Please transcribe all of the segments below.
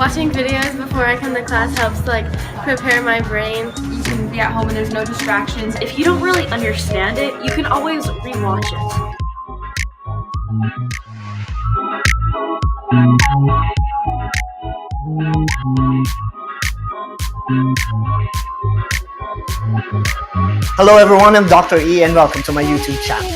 Watching videos before I come to class helps like prepare my brain. You can be at home and there's no distractions. If you don't really understand it, you can always rewatch it. Hello everyone, I'm Dr. E and welcome to my YouTube channel.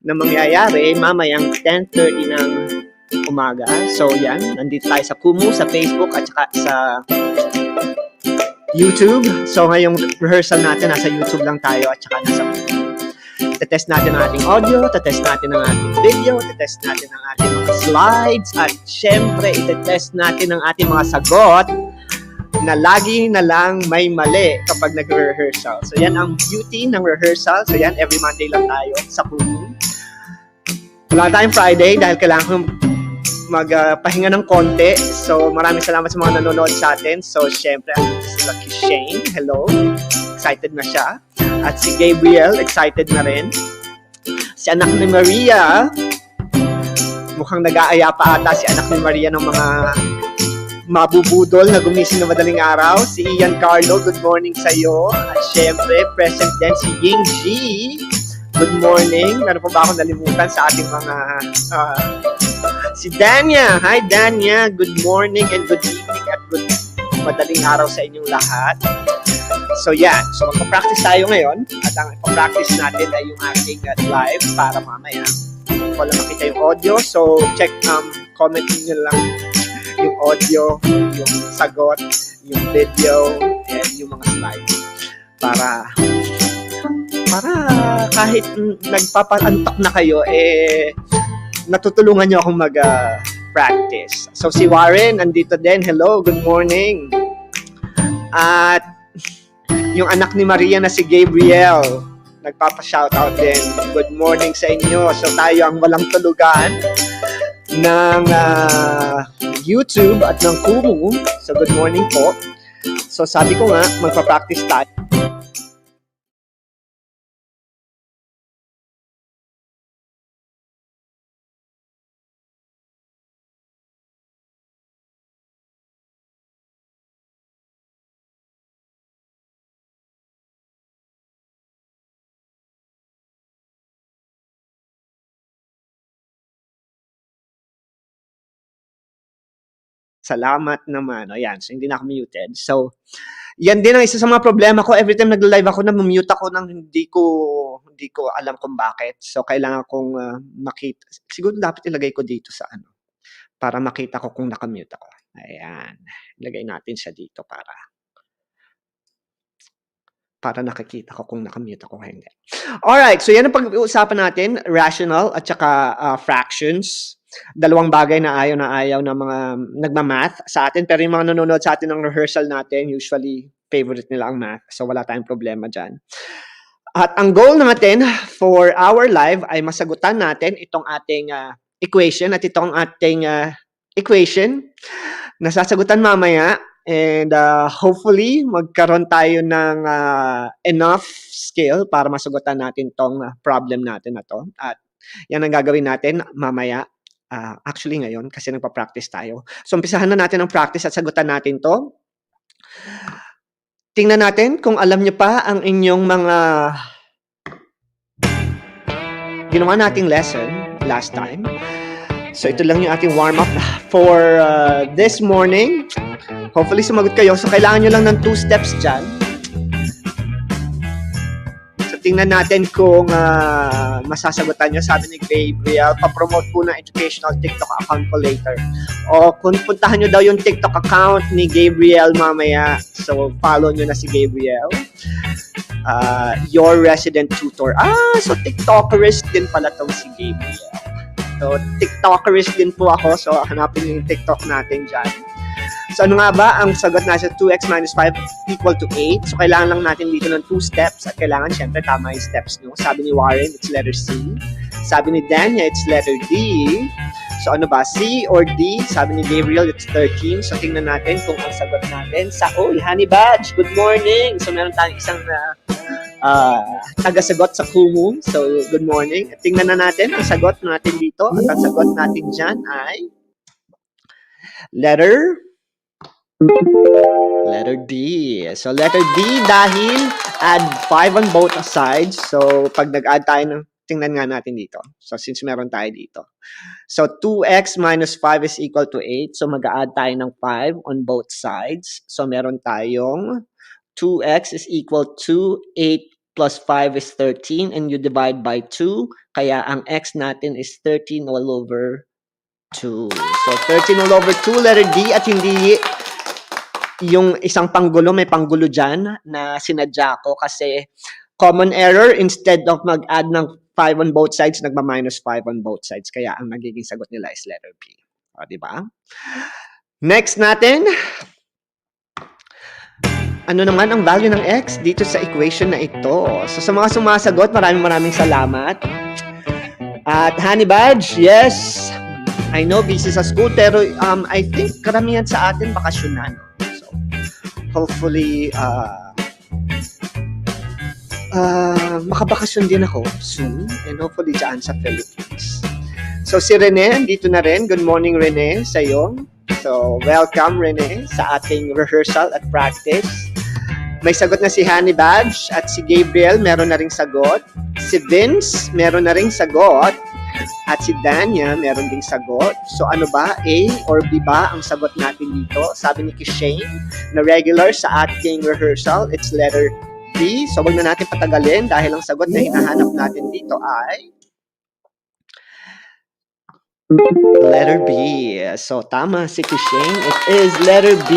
Na mangyayari mamayang 10:30 ng umaga. So yan, nandito tayo sa Kumu, sa Facebook at saka sa YouTube. So ngayong rehearsal natin, nasa YouTube lang tayo at saka nasa tetest natin ang ating audio, tetest natin ang ating video, tetest natin ang ating mga slides at syempre itetest natin ang ating mga sagot na lagi na lang may mali kapag nag-rehearsal. So yan ang beauty ng rehearsal. So yan, every Monday lang tayo sa Kumu. Wala tayong Friday dahil kailangan ko magpahinga ng konti. So, maraming salamat sa mga nanonood sa atin. So, syempre, si Lucky Shane, hello. Excited na siya. At si Gabriel, excited na rin. Si anak ni Maria, mukhang nag-aaya pa ata si anak ni Maria ng mga mabubudol na gumising na madaling araw. Si Ian Carlo, good morning sa iyo. At syempre, present din si Ying G. Good morning. Meron pa ba akong nalimutan sa ating mga... si Danya. Hi, Danya. Good morning and good evening at good madaling araw sa inyong lahat. So, yan. So, magpa-practice tayo ngayon. At ang ipa-practice natin ay yung ating live para mamaya. Wala makita yung audio. So, check, comment nyo lang yung audio, yung sagot, yung video, and yung mga slides. Para kahit nagpapaantok na kayo, natutulungan nyo akong mag-practice. So, si Warren, andito din. Hello, good morning. At yung anak ni Maria na si Gabriel, nagpapa-shoutout din. Good morning sa inyo. So, tayo ang walang tulugan ng YouTube at ng Kumu. So, good morning po. So, sabi ko nga, magpa-practice tayo. Salamat naman. O yan, so hindi na ako muted. So, yan din ang isa sa mga problema ko. Every time nag-live ako, na-mute ako nang hindi ko alam kung bakit. So, kailangan kong makita. Siguro dapat ilagay ko dito sa para makita ko kung nakamute ako. Ayan. Ilagay natin siya dito para nakikita ko kung nakamute ako o hindi. Alright, so yan ang pag-uusapan natin. Rational at saka fractions. Dalawang bagay na ayaw ng mga nagmamath sa atin. Pero yung mga nanonood sa atin ng rehearsal natin, usually favorite nila ang math. So wala tayong problema dyan. At ang goal natin for our live ay masagutan natin itong ating equation. At itong ating equation na sasagutan mamaya. And hopefully, magkaroon tayo ng enough skill para masagutan natin tong problem natin na to. At yan ang gagawin natin mamaya. Actually ngayon, kasi nagpa-practice tayo. So, umpisahan na natin ang practice at sagutan natin to. Tingnan natin kung alam nyo pa ang inyong mga ginawa nating lesson last time. So, ito lang yung ating warm-up for this morning. Hopefully, sumagot kayo. So, kailangan nyo lang ng 2 steps dyan. So, tingnan natin kung masasagutan nyo. Sabi ni Gabriel, pa-promote po ng educational TikTok account ko later. O, kung puntahan nyo daw yung TikTok account ni Gabriel mamaya. So, follow nyo na si Gabriel. Your resident tutor. So TikTokerist din pala tong si Gabriel. So TikTokerist din po ako. So hanapin niyo yung TikTok natin dyan. So ano nga ba? Ang sagot nasa 2x minus 5 equal to 8. So kailangan lang natin dito ng 2 steps. At kailangan syempre tama yung steps nyo. Sabi ni Warren, it's letter C. Sabi ni Danya, it's letter D. So ano ba? C or D? Sabi ni Gabriel, it's 13. So tingnan natin kung ang sagot natin sa, Honey Badge, good morning! So meron tayong isang taga-sagot sa Kumu. So good morning. At tingnan na natin ang sagot natin dito. At ang sagot natin dyan ay letter D. So letter D dahil add 5 on both sides. So pag nag-add tayo ng, tingnan nga natin dito. So since meron tayo dito. So 2x minus 5 is equal to 8. So mag-add tayo ng 5 on both sides. So meron tayong 2x is equal to 8 plus 5 is 13 and you divide by 2. Kaya ang x natin is 13 all over 2. So 13 all over 2, letter D, at hindi yung isang panggulo, may panggulo dyan na sinadya ko kasi common error, instead of mag-add ng 5 on both sides, nagma-minus 5 on both sides. Kaya ang nagiging sagot nila is letter B. O, diba? Next natin, ano naman ang value ng x dito sa equation na ito? So sa mga sumasagot, maraming salamat. At Honey Badge, yes, I know busy sa school, pero I think karamihan sa atin bakasyon na. So hopefully, makabakasyon din ako soon and hopefully dyan sa Philippines. So si Rene, dito na rin. Good morning Rene, sa'yo. So welcome Rene sa ating rehearsal at practice. May sagot na si Honey Badge at si Gabriel meron na ring sagot. Si Vince meron na ring sagot. At si Danya meron ding sagot. So ano ba? A or B ba ang sagot natin dito? Sabi ni Kishane na regular sa ating rehearsal, it's letter B. So wag na natin patagalin dahil ang sagot na hinahanap natin dito ay letter B. So tama si Kishane. It is letter B.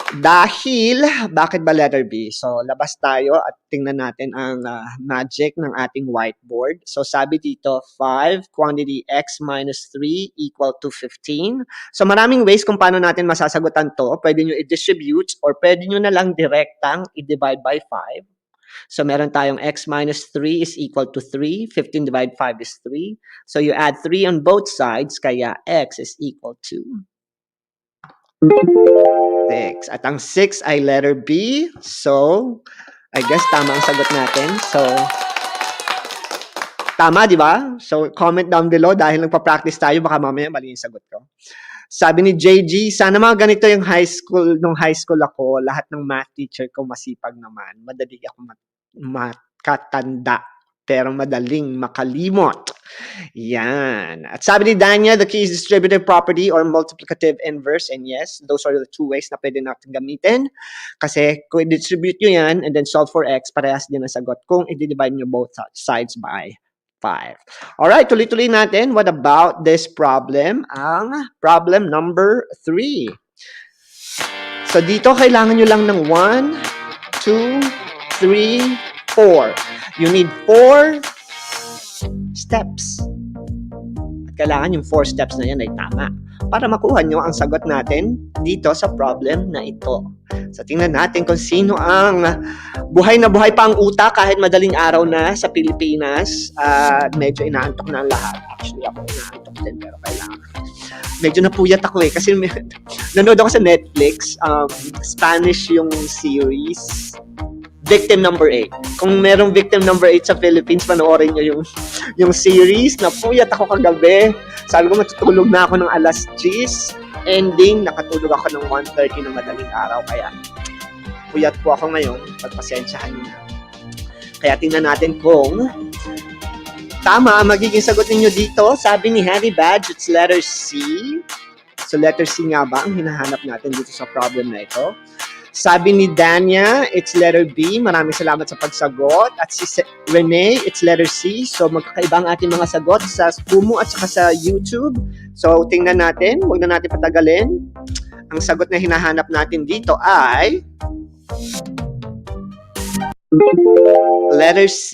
Dahil, bakit ba letter B? So, labas tayo at tingnan natin ang magic ng ating whiteboard. So, sabi dito, 5 quantity x minus 3 equal to 15. So, maraming ways kung paano natin masasagutan to. Pwede nyo i-distribute or pwede nyo na lang direktang i-divide by 5. So, meron tayong x minus 3 is equal to 3. 15 divided 5 is 3. So, you add 3 on both sides, kaya x is equal to 6. At ang 6 ay letter B. So, I guess tama ang sagot natin. So, tama, di ba? So, comment down below dahil nagpa-practice tayo. Baka mamaya mali yung sagot ko. Sabi ni JG, sana mga ganito yung high school. Nung high school ako, lahat ng math teacher ko masipag naman. Madali ako makatanda. Pero madaling makalimot. Yan. At sabi ni Danya, the key is distributive property or multiplicative inverse. And yes, those are the 2 ways na pwede natin gamitin. Kasi kung i-distribute nyo yan and then solve for x, parehas din ang sagot kung i-divide nyo both sides by 5. Alright, tuloy-tuloy natin. What about this problem? Ang problem number 3. So dito, kailangan nyo lang ng 1, 2, 3, 4. You need 4 steps. At kailangan yung 4 steps na yan ay tama para makuha nyo ang sagot natin dito sa problem na ito. So, tingnan natin kung sino ang buhay na buhay pa ang utak kahit madaling araw na sa Pilipinas. Medyo inaantok na ang lahat. Actually, ako inaantok din pero kailangan. Medyo napuyat ako kasi nanood ako sa Netflix. Spanish yung series. Victim number 8. Kung merong victim number 8 sa Philippines, panoorin nyo yung series. Napuyat ako kagabi. Sabi ko, matutulog na ako ng alas 10. Ending, nakatulog ako ng 1:30 ng madaling araw. Kaya, puyat po ako ngayon. Pagpasensyahan nyo na. Kaya tingnan natin kung tama, magiging sagot ninyo dito. Sabi ni Honey Badge, it's letter C. So letter C nga ba ang hinahanap natin dito sa problem na ito? Sabi ni Danya, it's letter B. Maraming salamat sa pagsagot. At si Renee, it's letter C. So magkakaiba ang ating mga sagot sa Kumu at saka sa YouTube. So tingnan natin, huwag na natin patagalin. Ang sagot na hinahanap natin dito ay letter C,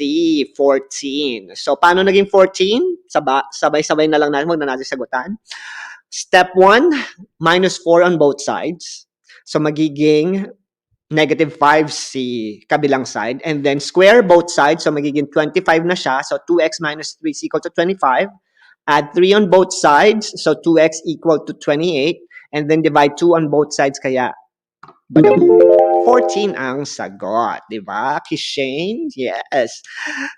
14. So paano naging 14? Sabay-sabay na lang natin, huwag na natin sagutan. Step 1, minus 4 on both sides. So magiging negative 5 si kabilang side. And then square both sides. So magiging 25 na siya. So 2x minus 3 is equal to 25. Add 3 on both sides. So 2x equal to 28. And then divide 2 on both sides. Kaya 14 ang sagot. Diba? Kishane? Yes.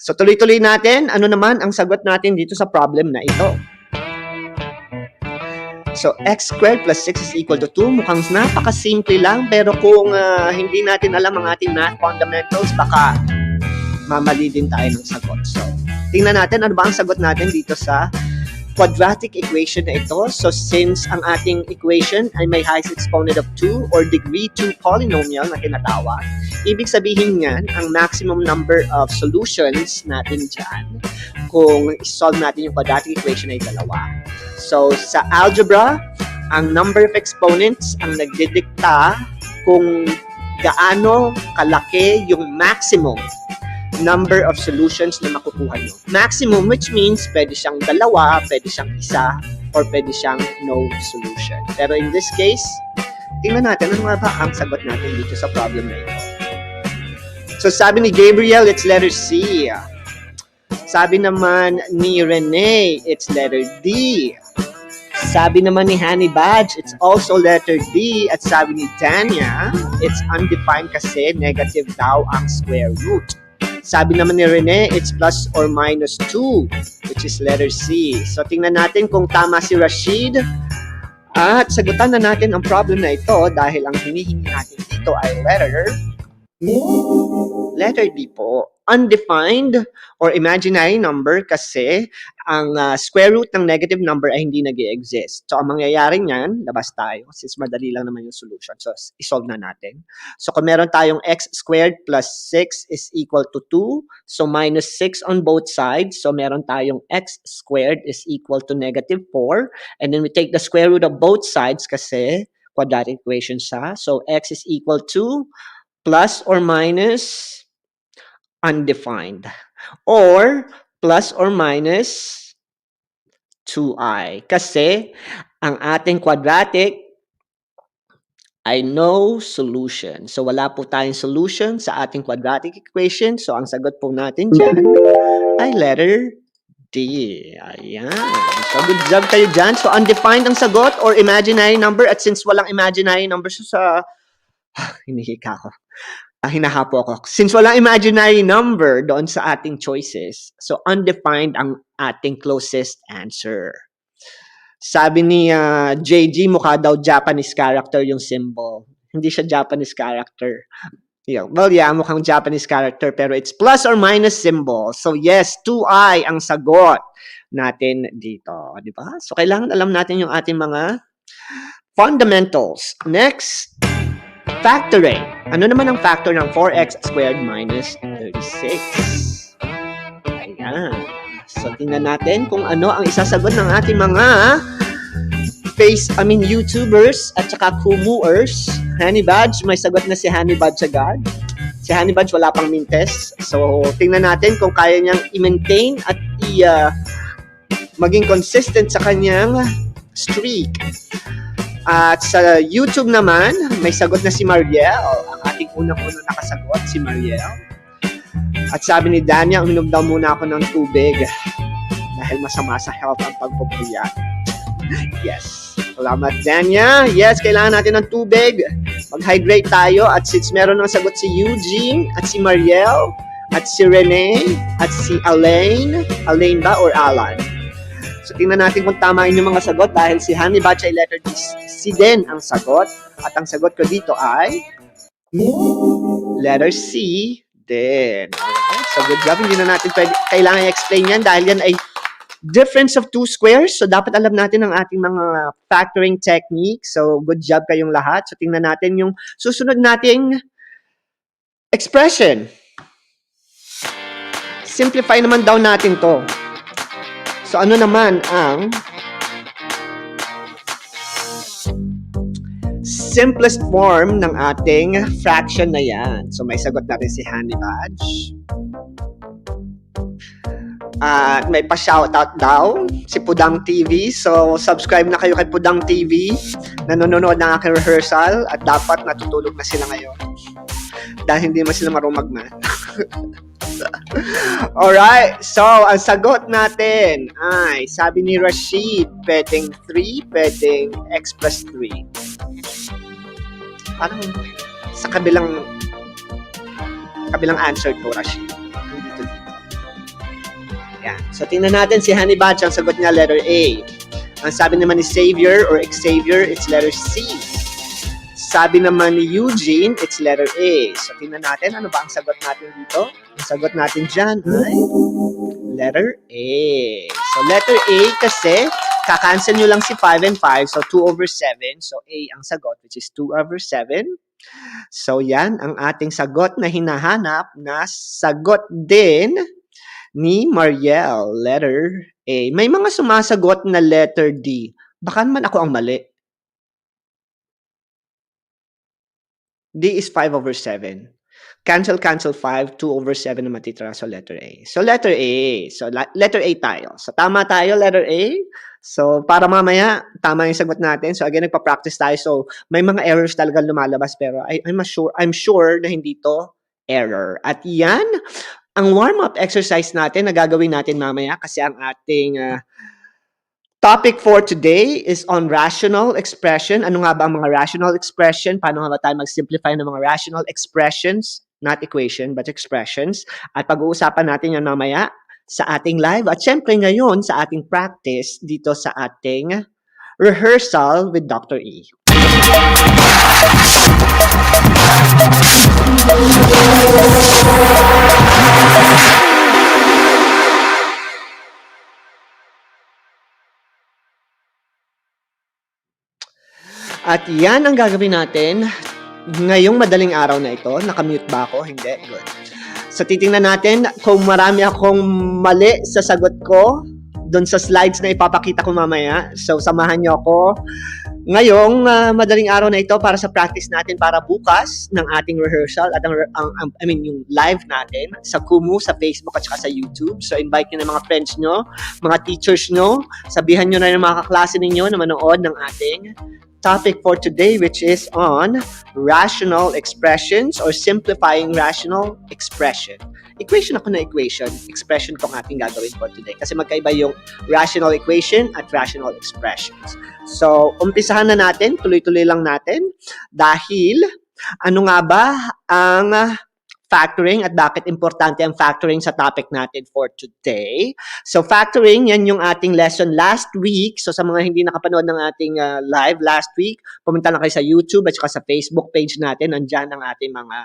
So tuloy-tuloy natin. Ano naman ang sagot natin dito sa problem na ito? So, x squared plus 6 is equal to 2. Mukhang napakasimple lang. Pero kung hindi natin alam ang ating math fundamentals, baka mamali din tayo ng sagot. So, tingnan natin ano ba ang sagot natin dito sa quadratic equation na ito. So, since ang ating equation ay may highest exponent of 2 or degree 2 polynomial na tinatawag, ibig sabihin niyan, ang maximum number of solutions natin dyan kung isolve natin yung quadratic equation ay dalawa. So, sa algebra, ang number of exponents ang nagdidikta kung gaano kalaki yung maximum number of solutions na makukuha nyo. Maximum, which means pwede siyang dalawa, pwede siyang isa, or pwede siyang no solution. Pero in this case, tingnan natin ano nga ba ang sagot natin dito sa problem na ito. So, sabi ni Gabriel, it's letter C. Sabi naman ni Renee, it's letter D. Sabi naman ni Honey Badge, it's also letter D. At sabi ni Danya, it's undefined kasi negative daw ang square root. Sabi naman ni Renee, it's plus or minus 2, which is letter C. So tingnan natin kung tama si Rashid. At sagutan na natin ang problem na ito dahil ang hinihingi natin dito ay letter D po. Undefined or imaginary number kasi ang square root ng negative number ay hindi nag-i-exist. So, ang mangyayari niyan, labas tayo since madali lang naman yung solution. So, isolve na natin. So, kung meron tayong x squared plus 6 is equal to 2. So, minus 6 on both sides. So, meron tayong x squared is equal to negative 4. And then we take the square root of both sides kasi quadratic equation siya. So, x is equal to plus or minus undefined or plus or minus 2i kasi ang ating quadratic ay no solution. So wala po tayong solution sa ating quadratic equation. So ang sagot po natin dyan ay letter D. Ayan. So good job kayo dyan. So undefined ang sagot or imaginary number at since walang imaginary number sa hinihika ko. Hinahapo ako. Since walang imaginary number doon sa ating choices, so undefined ang ating closest answer. Sabi ni JG, mukha daw Japanese character yung symbol. Hindi siya Japanese character. Yeah. Well, yeah, mukhang Japanese character, pero it's plus or minus symbol. So yes, 2i ang sagot natin dito. Di ba? So kailangan alam natin yung ating mga fundamentals. Next, factoring. Ano naman ang factor ng 4x squared minus 36? Ayan. So, tingnan natin kung ano ang isasagot ng ating mga YouTubers at saka Kumuers. Honey Badge, may sagot na si Honey Badge agad. Si Honey Badge wala pang mintes. So, tingnan natin kung kaya niyang i-maintain at maging consistent sa kanyang streak. At sa YouTube naman, may sagot na si Mariel. Ang ating unang-unang nakasagot, si Mariel. At sabi ni Danya, uminom daw muna ako ng tubig dahil masama sa health ang pagpupuyat. Yes. Salamat, Danya. Yes, kailangan natin ng tubig. Mag-hydrate tayo. At since meron ng sagot si Eugene, at si Mariel, at si Renee, at si Alain. Alain ba or Alan? So, tingnan natin kung tama yung mga sagot dahil si Honey Batch ay letter D. Si din ang sagot. At ang sagot ko dito ay letter C din. Alright? So good job. Hindi na natin kailangan i-explain yan dahil yan ay difference of two squares. So dapat alam natin ang ating mga factoring technique. So good job kayong lahat. So tingnan natin yung susunod nating expression. Simplify naman daw natin to. So ano naman ang simplest form ng ating fraction na yan? So may sagot natin si Honey Badge. At may pa-shoutout daw si Pudang TV. So subscribe na kayo kay Pudang TV. Nanonood ng aking rehearsal at dapat natutulog na sila ngayon. Dahil hindi naman sila marunong mag-math. Alright, so ang sagot natin ay, sabi ni Rashid, pwedeng 3, pwedeng x plus 3. Parang sa kabilang answer to, Rashid. Dito. Yan. So tingnan natin si Honey Badge, ang sagot niya letter A. Ang sabi naman ni Xavier or Xavier, it's letter C. Sabi naman ni Eugene, it's letter A. So, tingnan natin, ano ba ang sagot natin dito? Ang sagot natin dyan ay letter A. So, letter A kasi, kakancel nyo lang si 5 and 5. So, 2 over 7. So, A ang sagot, which is 2 over 7. So, yan ang ating sagot na hinahanap na sagot din ni Mariel, letter A. May mga sumasagot na letter D. Baka naman ako ang mali. D is 5 over 7. Cancel 5, 2 over 7 na matitira sa letter A. So, letter A. So, letter A tayo. So, tama tayo, letter A. So, para mamaya, tama yung sagot natin. So, again, nagpa-practice tayo. So, may mga errors talaga lumalabas, pero I'm sure na hindi to error. At yan, ang warm-up exercise natin na gagawin natin mamaya kasi ang ating topic for today is on rational expression. Ano nga ba ang mga rational expression? Paano nga ba tayo mag-simplify ng mga rational expressions? Not equation, but expressions. At pag-uusapan natin yan mamaya sa ating live. At syempre ngayon sa ating practice dito sa ating rehearsal with Dr. E. At yan ang gagawin natin ngayong madaling araw na ito. Nakamute ba ako? Hindi. Good. So, titingnan natin kung marami akong mali sa sagot ko doon sa slides na ipapakita ko mamaya. So, samahan niyo ako ngayong madaling araw na ito para sa practice natin para bukas ng ating rehearsal at yung live natin sa Kumu, sa Facebook at saka sa YouTube. So, invite niyo na mga friends niyo, mga teachers niyo, sabihan niyo na yung mga kaklase ninyo na manood ng ating topic for today, which is on rational expressions or simplifying rational expression. Equation ako na equation. Expression ko ang ating gagawin for today. Kasi magkaiba yung rational equation at rational expressions. So, umpisahan na natin. Tuloy-tuloy lang natin. Dahil, ano nga ba ang factoring at bakit importante ang factoring sa topic natin for today. So, factoring, yan yung ating lesson last week. So, sa mga hindi nakapanood ng ating live last week, pumunta lang kayo sa YouTube at saka sa Facebook page natin. Nandyan ang ating mga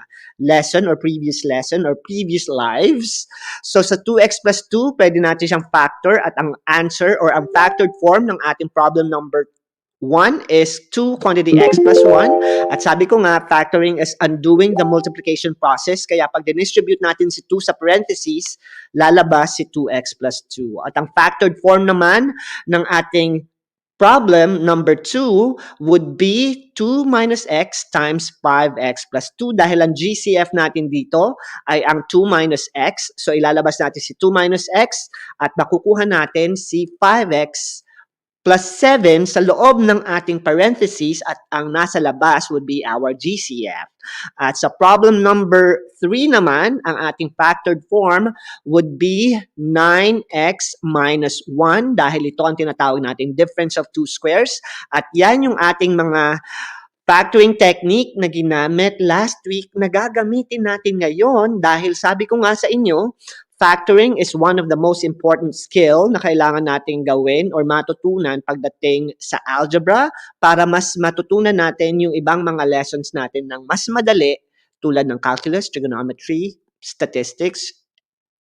lesson or previous lives. So, sa 2x plus 2, pwede natin siyang factor at ang answer or ang factored form ng ating problem number 1 is 2 quantity x plus 1. At sabi ko nga, factoring is undoing the multiplication process. Kaya pag distribute natin si 2 sa parentheses, lalabas si 2x plus 2. At ang factored form naman ng ating problem number 2 would be 2 minus x times 5x plus 2. Dahil ang GCF natin dito ay ang 2 minus x. So ilalabas natin si 2 minus x at makukuha natin si 5x plus 7 sa loob ng ating parentheses at ang nasa labas would be our GCF. At sa problem number 3 naman, ang ating factored form would be 9x minus 1 dahil ito ang tinatawag nating difference of two squares. At yan yung ating mga factoring technique na ginamit last week na gagamitin natin ngayon dahil sabi ko nga sa inyo, factoring is one of the most important skill na kailangan nating gawin or matutunan pagdating sa algebra para mas matutunan natin yung ibang mga lessons natin ng mas madali tulad ng calculus, trigonometry, statistics,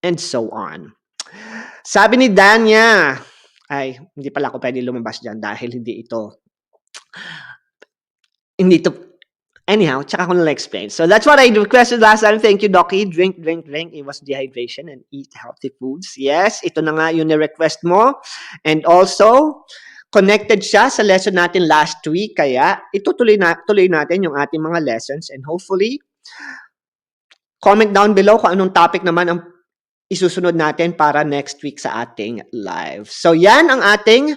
and so on. Sabi ni Danya, ay, hindi pala ako pwede lumabas dyan dahil hindi ito, anyhow, tsaka ko na explain. So that's what I requested last time. Thank you, Doki. Drink, drink, drink. It was dehydration and eat healthy foods. Yes, ito na nga yung ni-request mo. And also, connected siya sa lesson natin last week. Kaya, tuloy natin yung ating mga lessons. And hopefully, comment down below kung anong topic naman ang isusunod natin para next week sa ating live. So yan ang ating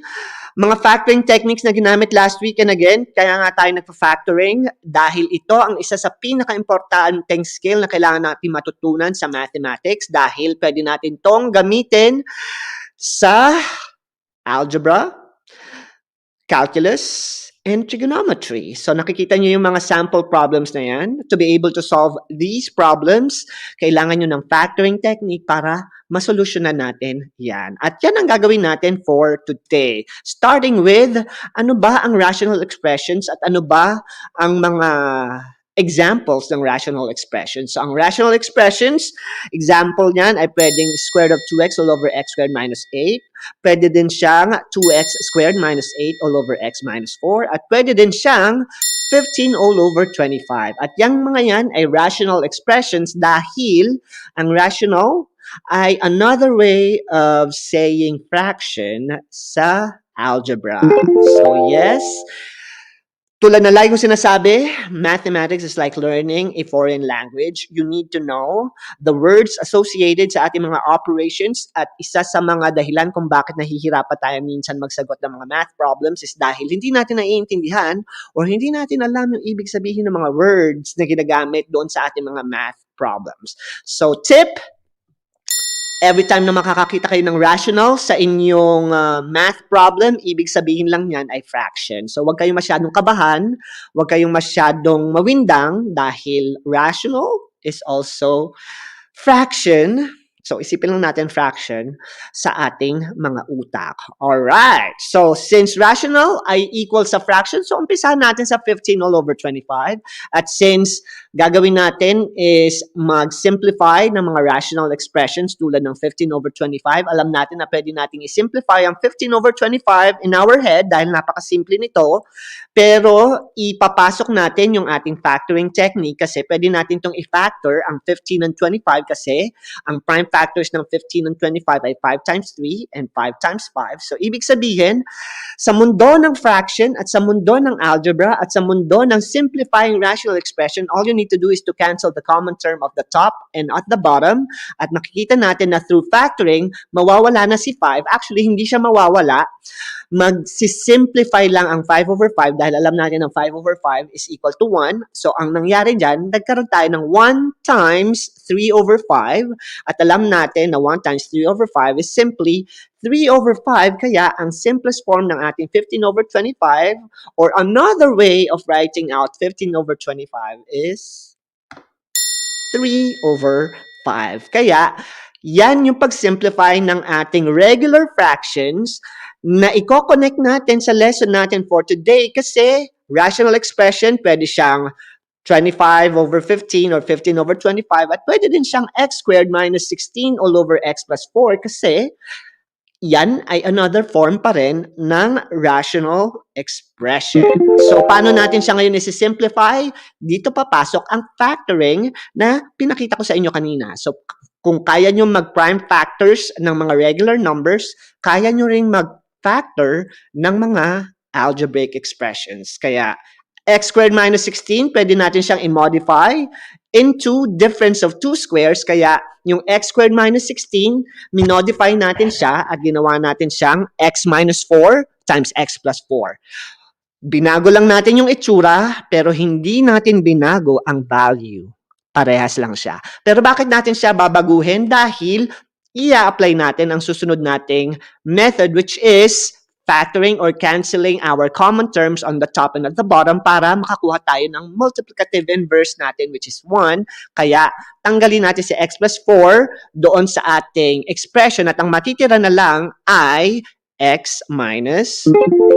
mga factoring techniques na ginamit last week. And again, kaya nga tayo nagpa-factoring dahil ito ang isa sa pinaka-importanteng skill na kailangan natin matutunan sa mathematics dahil pwede natin tong gamitin sa algebra, calculus, and trigonometry. So nakikita nyo yung mga sample problems na yan. To be able to solve these problems, kailangan nyo ng factoring technique para masolusyonan natin yan. At yan ang gagawin natin for today. Starting with, ano ba ang rational expressions at ano ba ang mga examples ng rational expressions. So, ang rational expressions, example niyan ay pwedeng square root of 2x all over x squared minus 8. Pwede din siyang 2x squared minus 8 all over x minus 4. At pwede din siyang 15 all over 25. At yung mga yan ay rational expressions dahil ang rational ay another way of saying fraction sa algebra. So, yes, tulad na lagi ko sinasabi, mathematics is like learning a foreign language. You need to know the words associated sa ating mga operations at isa sa mga dahilan kung bakit nahihirapan tayo minsan magsagot ng mga math problems is dahil hindi natin naiintindihan or hindi natin alam yung ibig sabihin ng mga words na ginagamit doon sa ating mga math problems. So, tip, every time na makakakita kayo ng rational sa inyong math problem, ibig sabihin lang yan ay fraction. So, huwag kayong masyadong kabahan, huwag kayong masyadong mawindang dahil rational is also fraction. So, isipin lang natin fraction sa ating mga utak. Alright. So, since rational ay equal sa fraction, so umpisahan natin sa 15 all over 25. At since gagawin natin is mag-simplify ng mga rational expressions tulad ng 15 over 25, alam natin na pwede nating i-simplify ang 15 over 25 in our head dahil napakasimple nito. Pero, ipapasok natin yung ating factoring technique kasi pwede natin itong i-factor ang 15 and 25 kasi ang prime factors ng 15 and 25 ay 5 times 3 and 5 times 5. So, ibig sabihin, sa mundo ng fraction at sa mundo ng algebra at sa mundo ng simplifying rational expression, all you need to do is to cancel the common term of the top and at the bottom. At makikita natin na through factoring, mawawala na si 5. Actually, hindi siya mawawala. Magsisimplify lang ang 5 over 5 dahil alam natin ang 5 over 5 is equal to 1. So, ang nangyari dyan, nagkaroon tayo ng 1 times 3 over 5. At alam natin na 1 times 3 over 5 is simply 3 over 5. Kaya, ang simplest form ng ating 15 over 25 or another way of writing out 15 over 25 is 3 over 5. Kaya, yan yung pag-simplify ng ating regular fractions na i-connect natin sa lesson natin for today kasi rational expression, pwede siyang 25 over 15 or 15 over 25 at pwede din siyang x squared minus 16 all over x plus 4 kasi yan ay another form pa rin ng rational expression. So, paano natin siya ngayon isi-simplify? Dito papasok ang factoring na pinakita ko sa inyo kanina. So, kung kaya nyo mag-prime factors ng mga regular numbers, kaya nyo ring mag-factor ng mga algebraic expressions. Kaya, x squared minus 16, pwede natin siyang i-modify into difference of two squares. Kaya, yung x squared minus 16, minodify natin siya at ginawa natin siyang x minus 4 times x plus 4. Binago lang natin yung itsura, pero hindi natin binago ang value. Parehas lang siya. Pero bakit natin siya babaguhin? Dahil i-apply natin ang susunod nating method which is factoring or canceling our common terms on the top and at the bottom para makakuha tayo ng multiplicative inverse natin which is 1. Kaya tanggalin natin si x plus 4 doon sa ating expression at ang matitira na lang ay x minus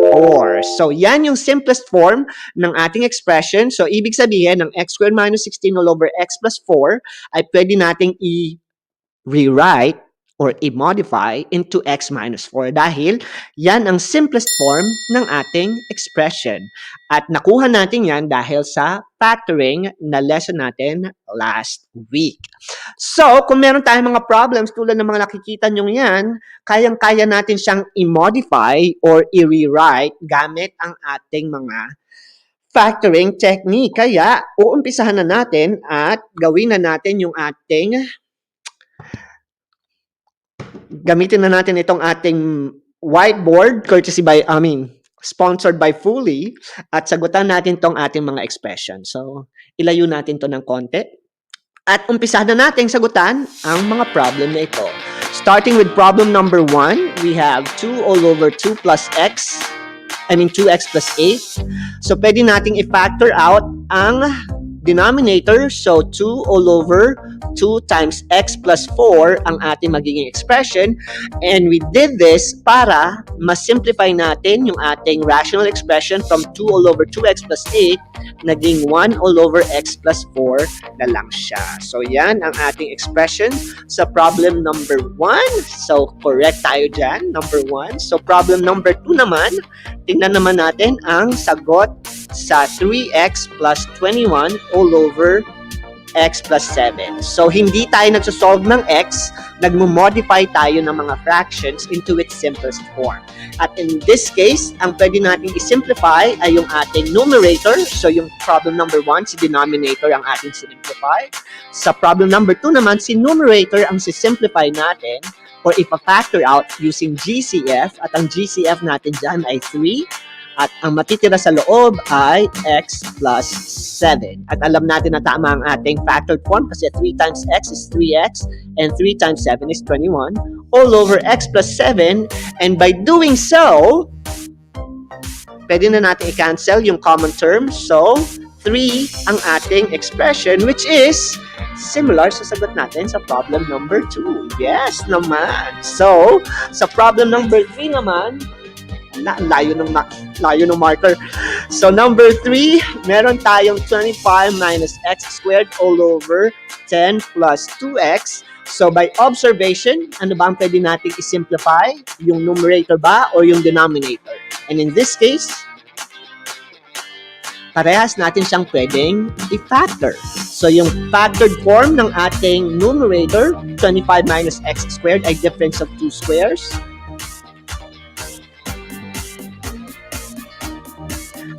4. So, yan yung simplest form ng ating expression. So, ibig sabihin, ng x squared minus 16 all over x plus 4 ay pwede nating rewrite or i-modify into x minus 4 dahil yan ang simplest form ng ating expression. At nakuha natin yan dahil sa factoring na lesson natin last week. So, kung meron tayong mga problems tulad ng mga nakikita nyo yan, kayang-kaya natin siyang i-modify or i-rewrite gamit ang ating mga factoring technique. Kaya, uumpisahan na natin at gawin na natin yung ating gamitin na natin itong ating whiteboard sponsored by Fully at sagutan natin tong ating mga expression. So, ilayo natin to ng konti at umpisahan na natin sagutan ang mga problem na ito. Starting with problem number 1, we have 2 all over 2 plus x. 2x plus 8. So, pwede nating i-factor out ang denominator. So, 2 all over 2 times x plus 4 ang ating magiging expression. And we did this para ma-simplify natin yung ating rational expression from 2 all over 2x plus 8 naging 1 all over x plus 4 na lang siya. So, yan ang ating expression sa problem number 1. So, correct tayo dyan, number 1. So, problem number 2 naman, tingnan naman natin ang sagot sa 3x plus 21 all over x plus 7. So, hindi tayo nagsosolve ng x, nagmo-modify tayo ng mga fractions into its simplest form. At in this case, ang pwede natin i-simplify ay yung ating numerator. So, yung problem number 1, si denominator ang ating simplify. Sa problem number 2 naman, si numerator ang si-simplify natin or ipa-factor out using GCF. At ang GCF natin dyan ay 3. At ang matitira sa loob ay x plus 7. At alam natin na tama ang ating factored form kasi 3 times x is 3x and 3 times 7 is 21 all over x plus 7. And by doing so, pwede na natin i-cancel yung common term. So, 3 ang ating expression which is similar sa sagot natin sa problem number 2. Yes naman. So, sa problem number 3 naman, layo ng marker. So, number 3, meron tayong 25 minus x squared all over 10 plus 2x. So, by observation, ano ba ang pwede natin i-simplify? Yung numerator ba or yung denominator? And in this case, parehas natin siyang pwedeng i-factor. So, yung factored form ng ating numerator, 25 minus x squared ay difference of 2 squares.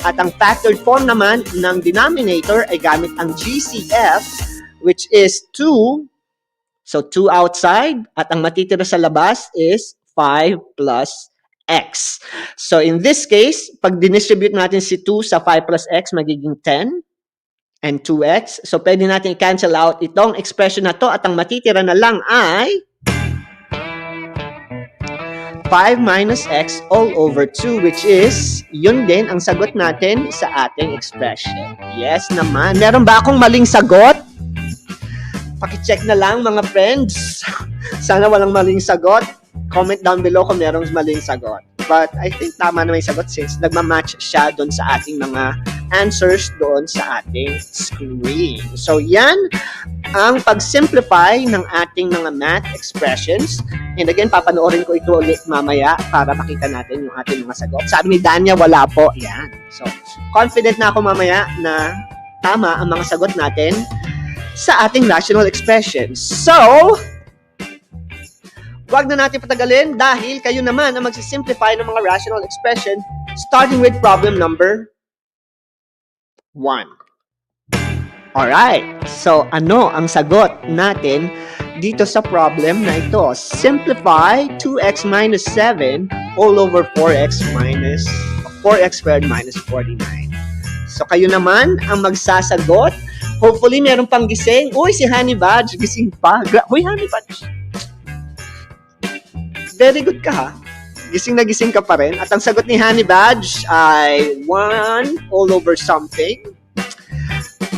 At ang factored form naman ng denominator ay gamit ang GCF which is 2. So, 2 outside. At ang matitira sa labas is 5 plus x. So, in this case, pag dinistribute natin si 2 sa 5 plus x, magiging 10 and 2x. So, pwede natin i-cancel out itong expression na to at ang matitira na lang ay 5 minus x all over 2 which is, yun din ang sagot natin sa ating expression. Yes naman. Meron ba akong maling sagot? Paki-check na lang mga friends. Sana walang maling sagot. Comment down below kung merong maling sagot. But I think tama na may sagot since nagmamatch siya doon sa ating mga answers doon sa ating screen. So yan ang pag-simplify ng ating mga math expressions. And again, papanoorin ko ito ulit mamaya para makita natin yung ating mga sagot. Sabi ni Danya, wala po. Yan. So, confident na ako mamaya na tama ang mga sagot natin sa ating rational expressions. So, wag na natin patagalin dahil kayo naman ang magsisimplify ng mga rational expression starting with problem number 1. Alright, so ano ang sagot natin dito sa problem na ito? Simplify 2x minus 7 all over 4x squared minus 49. So kayo naman ang magsasagot. Hopefully meron pang gising. Uy, si Honey Badge, gising pa. Uy, Honey Badge. Very good ka ha. Gising na gising ka pa rin. At ang sagot ni Honey Badge ay 1 all over something.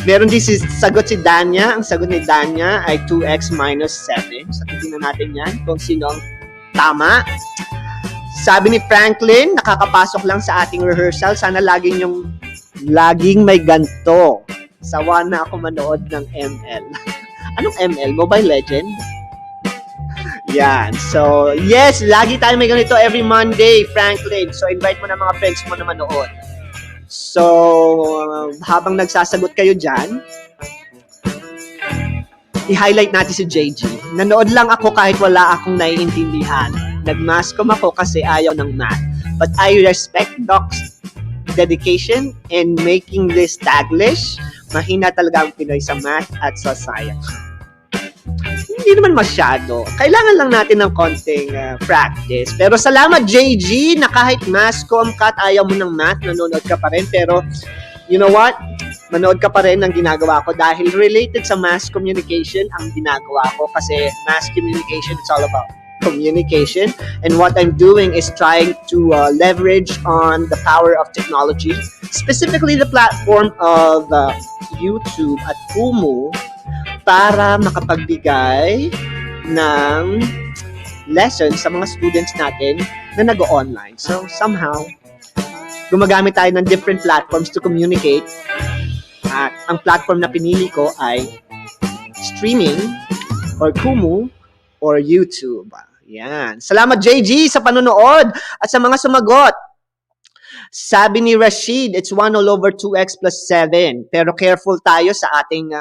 Meron din sagot si Danya. Ang sagot ni Danya ay 2x minus 7. So, titignan natin yan kung sino ang tama. Sabi ni Franklin, nakakapasok lang sa ating rehearsal. Sana laging may ganto. Sawa na ako manood ng ML. Anong ML? Mobile Legend? Yan. So, yes, lagi tayo may ganito every Monday, Franklin. So, invite mo na mga friends mo na manood. So, habang nagsasagot kayo dyan, i-highlight natin si JG. Nanood lang ako kahit wala akong naiintindihan. Nag-mascom ako kasi ayaw ng math. But I respect Doc's dedication in making this Taglish. Mahina talaga ang Pinoy sa math at sa science. Hindi naman masyado. Kailangan lang natin ng konting practice. Pero salamat, JG, na kahit mascom ka at ayaw mo ng math, nanonood ka pa rin. Pero, you know what? Manood ka pa rin ng ginagawa ko dahil related sa mass communication ang ginagawa ko kasi mass communication, it's all about communication. And what I'm doing is trying to leverage on the power of technology, specifically the platform of YouTube at Kumu, para makapagbigay ng lessons sa mga students natin na nag-online. So, somehow, gumagamit tayo ng different platforms to communicate. At ang platform na pinili ko ay streaming or Kumu or YouTube. Yan. Salamat, JG, sa panonood at sa mga sumagot. Sabi ni Rashid, it's 1 all over 2x plus 7. Pero careful tayo sa ating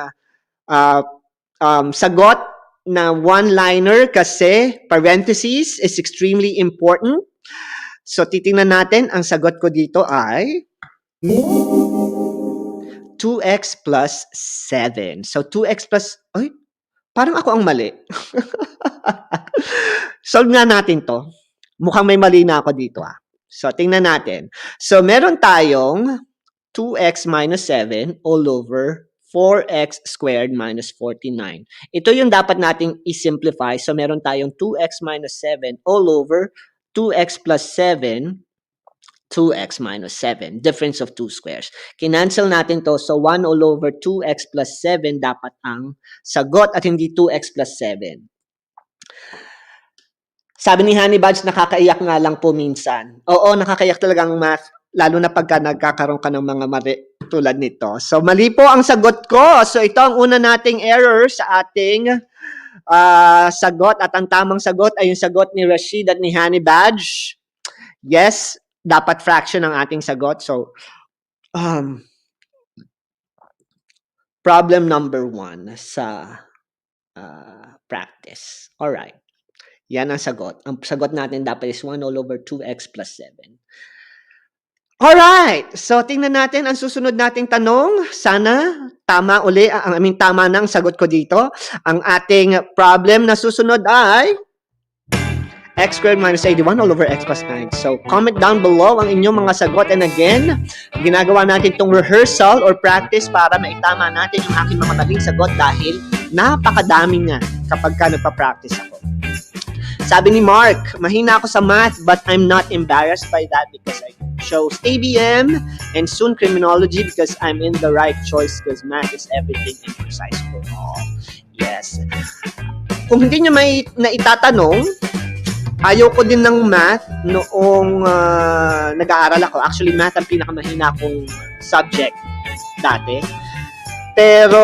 sagot na one-liner kasi parentheses is extremely important. So, titingnan natin. Ang sagot ko dito ay 2x plus 7. So, 2x plus... Ay, parang ako ang mali. Solve nga natin to. Mukhang may mali na ako dito. So, tingnan natin. So, meron tayong 2x minus 7 all over 4x squared minus 49. Ito yung dapat nating i-simplify. So, meron tayong 2x minus 7 all over 2x plus 7, 2x minus 7. Difference of 2 squares. Kinancel natin to. So, 1 all over 2x plus 7 dapat ang sagot at hindi 2x plus 7. Sabi ni Honey Badge, nakakaiyak nga lang po minsan. Oo, nakakaiyak talaga ang math. Lalo na pagka nagkakaroon ka ng mga mali tulad nito. So, mali po ang sagot ko. So, ito ang una nating error sa ating sagot. At ang tamang sagot ay yung sagot ni Rashid at ni Honey Badge. Yes, dapat fraction ang ating sagot. So, problem number 1 sa practice. Alright. Yan ang sagot. Ang sagot natin dapat is 1 all over 2x plus 7. Alright. So, tingnan natin ang susunod nating tanong. Sana tama uli. Tama na ang sagot ko dito. Ang ating problem na susunod ay x squared minus 81 all over x plus 9. So, comment down below ang inyong mga sagot. And again, ginagawa natin itong rehearsal or practice para maitama natin yung aking mga maling sagot dahil napakadami nga kapag ka nagpa-practice ako. Sabi ni Mark, mahina ako sa math but I'm not embarrassed by that because I chose ABM and soon criminology because I'm in the right choice because math is everything and precise for all. Yes. Kung hindi nyo may naitatanong, ayaw ko din ng math noong nag-aaral ako. Actually, math ang pinakamahina kong subject dati. Pero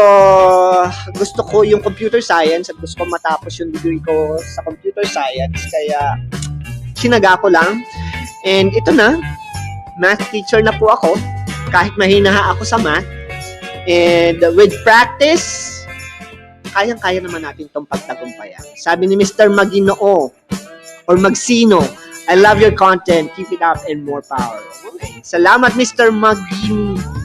gusto ko yung computer science at gusto ko matapos yung degree ko sa computer science. Kaya sinaga ko lang. And ito na, math teacher na po ako. Kahit mahina ako sa math. And with practice, kayang-kaya naman natin itong pagtagumpayan. Sabi ni Mr. Maginoo, or Magsino, I love your content. Keep it up and more power. Okay. Salamat, Mr.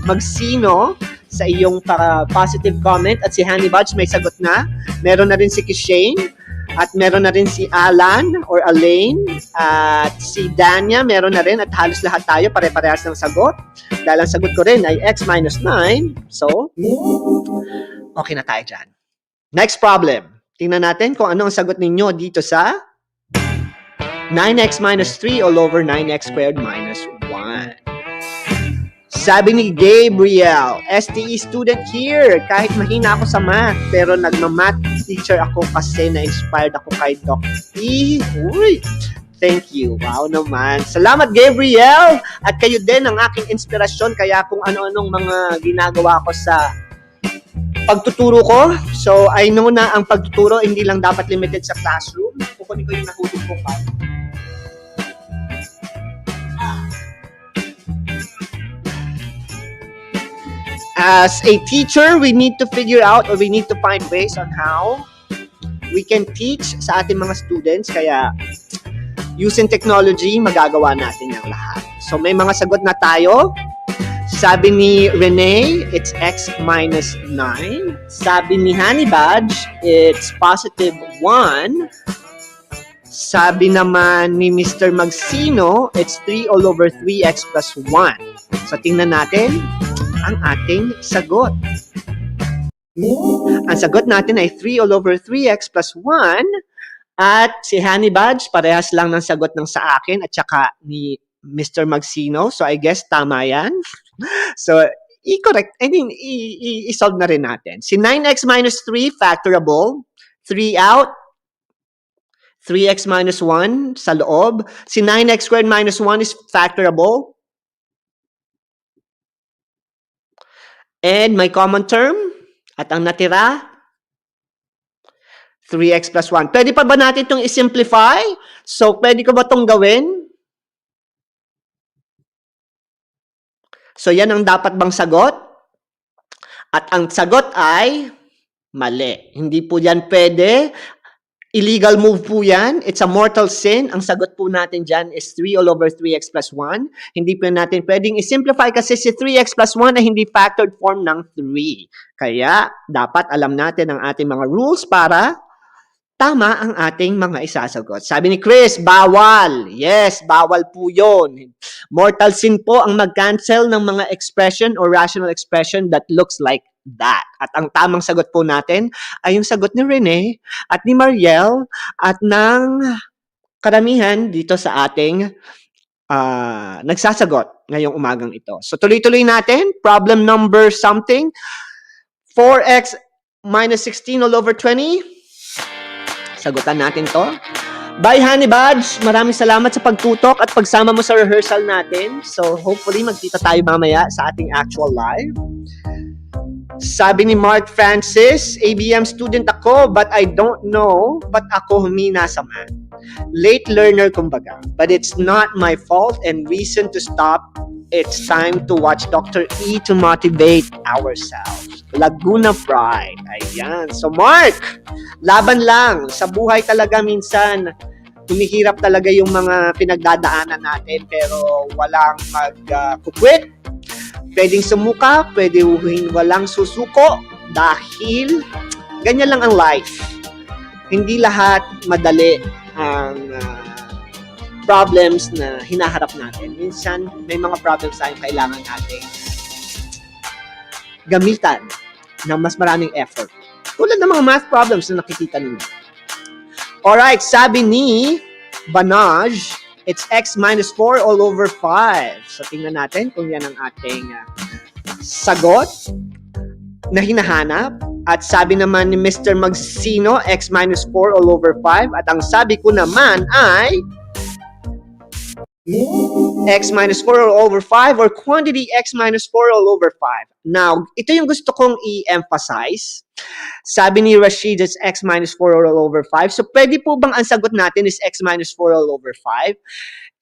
Magsino, sa iyong positive comment. At si Honey Badge may sagot na. Meron na rin si Kishane. At meron na rin si Alan or Elaine. At si Danya meron na rin. At halos lahat tayo pare-parehas ng sagot. Dahil ang sagot ko rin ay x minus 9. So, okay na tayo dyan. Next problem. Tingnan natin kung ano ang sagot ninyo dito sa 9x minus 3 all over 9x squared minus 1. Sabi ni Gabriel, STE student here. Kahit mahina ako sa math, pero nagma-math teacher ako kasi na-inspired ako kay Doc E. Uy, thank you. Wow naman. Salamat, Gabriel. At kayo din ang aking inspirasyon. Kaya kung ano-anong mga ginagawa ko sa pagtuturo ko. So, I know na ang pagtuturo hindi lang dapat limited sa classroom. kukunin ko yung nahulog ko pa. As a teacher, we need to figure out or we need to find ways on how we can teach sa ating mga students. Kaya, using technology, magagawa natin yung lahat. So, may mga sagot na tayo. Sabi ni Renee, it's x minus 9. Sabi ni Honey Badge, it's positive 1. Sabi naman ni Mr. Magsino, it's 3 all over 3x plus 1. So, tingnan natin ang ating sagot. Ang sagot natin ay 3 all over 3x plus 1. At si Honey Badge, parehas lang ng sagot ng sa akin at saka ni Mr. Magsino. So, I guess tama yan. So, i-correct, i-solve na rin natin. Si 9x minus 3, factorable. 3 out. 3x minus 1 sa loob. Si 9x squared minus 1 is factorable. And my common term, at ang natira, 3x plus 1. Pwede pa ba natin itong i-simplify? So, pwede ko ba itong gawin? So, yan ang dapat bang sagot? At ang sagot ay mali. Hindi po yan pwede. Illegal move po yan. It's a mortal sin. Ang sagot po natin dyan is 3 all over 3x plus 1. Hindi po natin pwedeng i-simplify kasi si 3x plus 1 ay hindi factored form ng 3. Kaya, dapat alam natin ang ating mga rules para tama ang ating mga isasagot. Sabi ni Chris, bawal. Yes, bawal po yun. Mortal sin po ang mag-cancel ng mga expression or rational expression that looks like that. At ang tamang sagot po natin ay yung sagot ni Rene at ni Mariel at ng karamihan dito sa ating nagsasagot ngayong umagang ito. So tuloy-tuloy natin. Problem number something. 4x minus 16 all over 20. Sagutan natin to. Bye, Honey Badge. Maraming salamat sa pagtutok at pagsama mo sa rehearsal natin. So, hopefully, magkita tayo mamaya sa ating actual live. Sabi ni Mark Francis, ABM student ako, but I don't know, but ako humina sa math. Late learner, kumbaga. But it's not my fault and reason to stop. It's time to watch Dr. E to motivate ourselves. Laguna Pride. Ayan. So, Mark, laban lang. Sa buhay talaga minsan, humihirap talaga yung mga pinagdadaanan natin, pero walang mag-quit. Pwedeng sumuka, pwedeng walang susuko, dahil ganyan lang ang life. Hindi lahat madali ang problems na hinaharap natin. Minsan, may mga problems tayong kailangan natin gamitan ng mas maraming effort. Tulad ng mga math problems na nakikita ninyo. Alright, sabi ni Banaj, it's x minus 4 all over 5. So, tingnan natin kung yan ang ating sagot na hinahanap. At sabi naman ni Mr. Magsino, x minus 4 all over 5. At ang sabi ko naman ay x minus 4 all over 5 or quantity x minus 4 all over 5. Now, ito yung gusto kong i-emphasize. Sabi ni Rashid, it's x minus 4 all over 5. So, pwede po bang ang sagot natin is x minus 4 all over 5?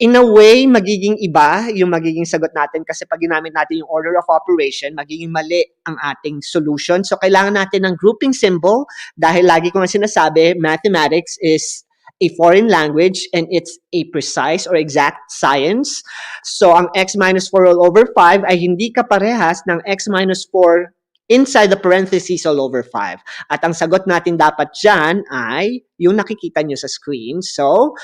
In a way, magiging iba yung magiging sagot natin kasi pag ginamit natin yung order of operation, magiging mali ang ating solution. So, kailangan natin ng grouping symbol dahil lagi ko nga sinasabi, mathematics is a foreign language and it's a precise or exact science. So, ang x minus 4 all over 5 ay hindi kaparehas ng x minus 4 inside the parentheses all over 5. At ang sagot natin dapat dyan ay yung nakikita nyo sa screen. So,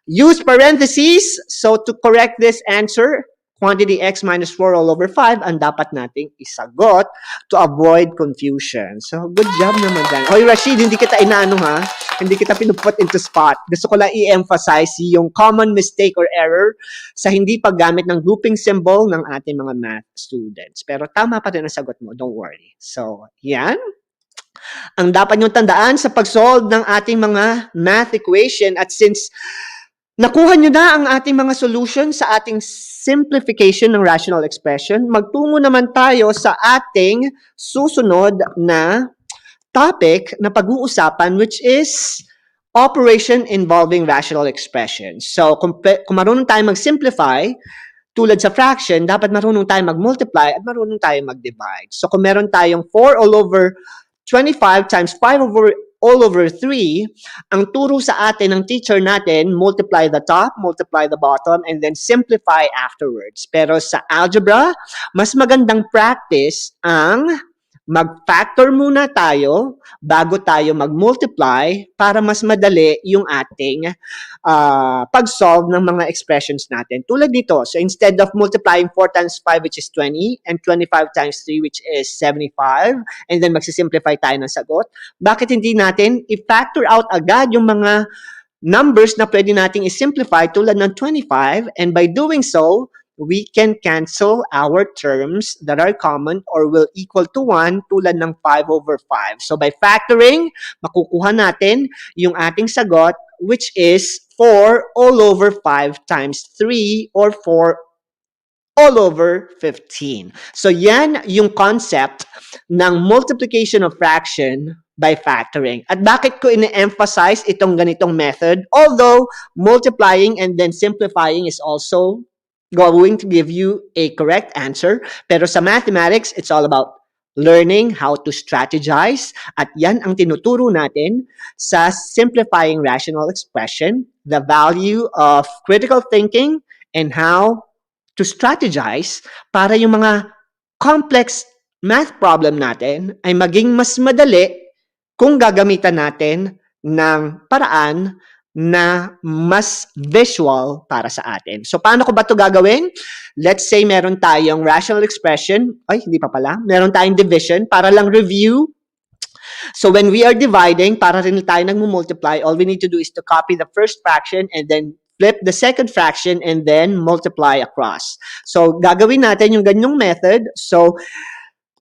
use parentheses. So, to correct this answer, quantity x minus 4 all over 5 ang dapat nating isagot to avoid confusion. So, good job naman dyan. Hoy, Rashid, hindi kita inaano ha. Hindi kita pinuput into spot. Gusto ko lang i-emphasize yung common mistake or error sa hindi paggamit ng grouping symbol ng ating mga math students. Pero tama pa rin ang sagot mo. Don't worry. So, yan. Ang dapat nyo tandaan sa pag-solve ng ating mga math equation at since nakuha nyo na ang ating mga solution sa ating simplification ng rational expression, magtungo naman tayo sa ating susunod na topic na pag-uusapan which is operation involving rational expressions. So, kung marunong tayo mag-simplify, tulad sa fraction, dapat marunong tayo mag-multiply at marunong tayo mag-divide. So, kung meron tayong 4 all over 25 times 5 over all over 3, ang turo sa atin ng teacher natin, multiply the top, multiply the bottom, and then simplify afterwards. Pero sa algebra, mas magandang practice ang mag-factor muna tayo bago tayo mag-multiply para mas madali yung ating pag-solve ng mga expressions natin. Tulad nito, so instead of multiplying 4 times 5 which is 20 and 25 times 3 which is 75 and then magsisimplify tayo ng sagot, bakit hindi natin i-factor out agad yung mga numbers na pwede nating i-simplify tulad ng 25 and by doing so, we can cancel our terms that are common or will equal to 1 tulad ng 5 over 5. So by factoring, makukuha natin yung ating sagot which is 4 all over 5 times 3 or 4 all over 15. So yan yung concept ng multiplication of fraction by factoring. At bakit ko ine-emphasize itong ganitong method? Although multiplying and then simplifying is also going to give you a correct answer. Pero sa mathematics, it's all about learning how to strategize. At yan ang tinuturo natin sa simplifying rational expression, the value of critical thinking, and how to strategize para yung mga complex math problem natin ay maging mas madali kung gagamitan natin ng paraan na mas visual para sa atin. So, paano ko ba ito gagawin? Let's say meron tayong rational expression. Ay, hindi pa pala. Meron tayong division. Para lang review. So, when we are dividing, para rin tayo nagmumultiply, all we need to do is to copy the first fraction and then flip the second fraction and then multiply across. So, gagawin natin yung ganyong method. So,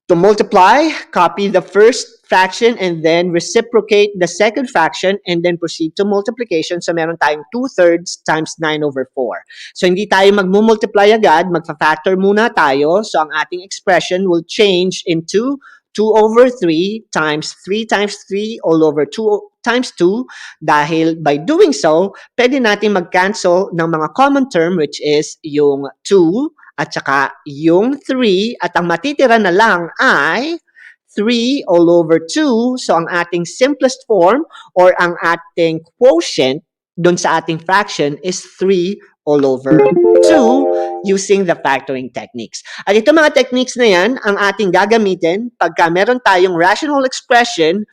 to multiply, copy the first fraction and then reciprocate the second fraction and then proceed to multiplication. So, meron tayong 2/3 times 9 over 4. So, hindi tayo magmumultiply agad. Magfa-factor muna tayo. So, ang ating expression will change into 2 over 3 times 3 all over 2 times 2 dahil by doing so, pwede natin mag-cancel ng mga common term which is yung 2 at saka yung 3 at ang matitira na lang ay 3 all over 2. So, ang ating simplest form or ang ating quotient dun sa ating fraction is 3 all over 2 using the factoring techniques. At ito mga techniques na yan, ang ating gagamitin pagka meron tayong rational expression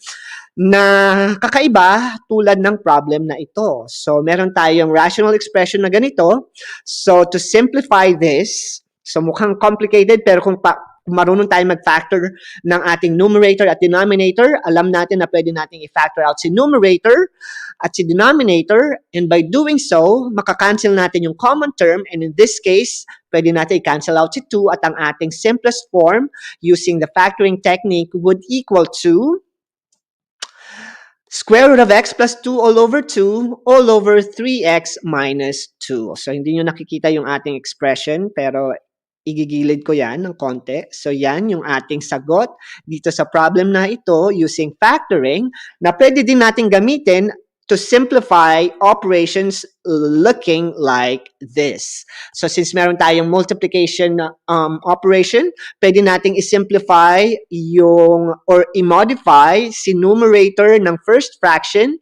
na kakaiba tulad ng problem na ito. So, meron tayong rational expression na ganito. So, to simplify this, so mukhang complicated pero kung marunong tayo mag-factor ng ating numerator at denominator, alam natin na pwede natin i-factor out si numerator at si denominator, and by doing so, makakancel natin yung common term, and in this case, pwede natin i-cancel out si 2 at ang ating simplest form using the factoring technique would equal to square root of x plus 2 all over 2 all over 3x minus 2. So, hindi nyo nakikita yung ating expression, pero igigilid ko yan ng konti. So, yan yung ating sagot dito sa problem na ito using factoring na pwede din natin gamitin to simplify operations looking like this. So, since meron tayong multiplication operation, pwede nating i-simplify yung or i-modify si numerator ng first fraction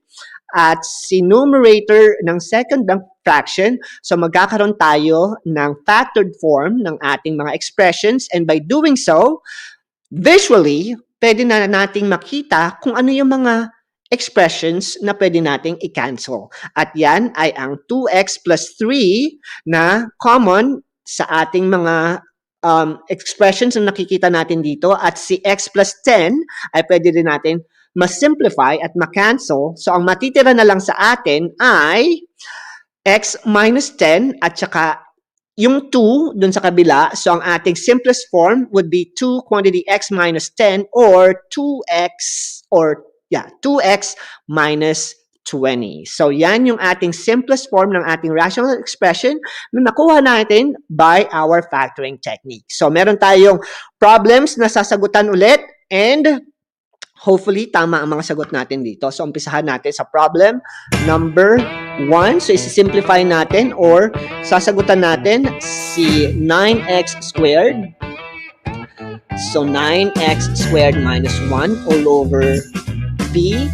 at si numerator ng second fraction. So, magkakaroon tayo ng factored form ng ating mga expressions and by doing so, visually, pwede na nating makita kung ano yung mga expressions na pwede nating i-cancel. At yan ay ang 2x plus 3 na common sa ating mga expressions na nakikita natin dito at si x plus 10 ay pwede din natin ma-simplify at ma-cancel. So, ang matitira na lang sa atin ay x minus 10 at saka yung 2 dun sa kabila. So, ang ating simplest form would be 2 quantity x minus 10 or 2x minus 20. So, yan yung ating simplest form ng ating rational expression na nakuha natin by our factoring technique. So, meron tayong problems na sasagutan ulit and Hopefully, tama ang mga sagot natin dito. So, umpisahan natin sa problem number 1. So, isi-simplify natin or sasagutan natin si 9x squared. So, 9x squared minus 1 all over b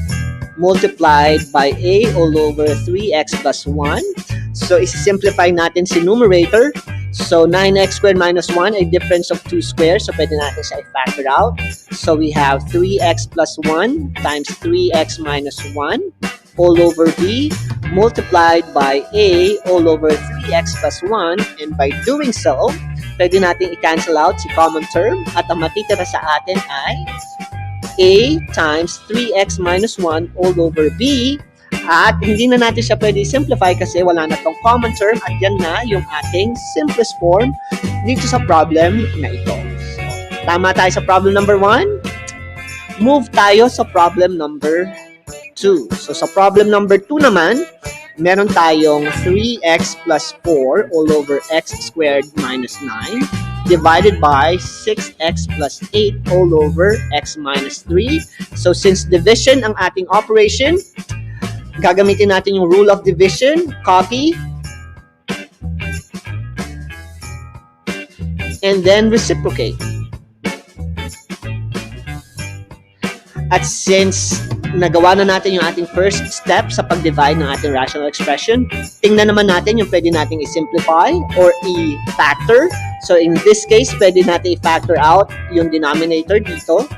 multiplied by a all over 3x plus 1. So, isi-simplify natin si numerator. So, 9x squared minus 1 ay difference of 2 squares. So, pwede natin siya i-factor out. So, we have 3x plus 1 times 3x minus 1 all over b multiplied by a all over 3x plus 1. And by doing so, pwede natin i-cancel out si common term. At ang matitira sa atin ay a times 3x minus 1 all over b. At hindi na natin siya pwede simplify kasi wala na tong common term at yan na yung ating simplest form dito sa problem na ito. So, tama tayo sa problem number 1. Move tayo sa problem number 2. So sa problem number 2 naman, meron tayong 3x plus 4 all over x squared minus 9 divided by 6x plus 8 all over x minus 3. So since division ang ating operation, gagamitin natin yung rule of division, copy, and then reciprocate. At since nagawa na natin yung ating first step sa pag-divide ng ating rational expression, tingnan naman natin yung pwede nating i-simplify or i-factor. So in this case, pwede natin i-factor out yung denominator dito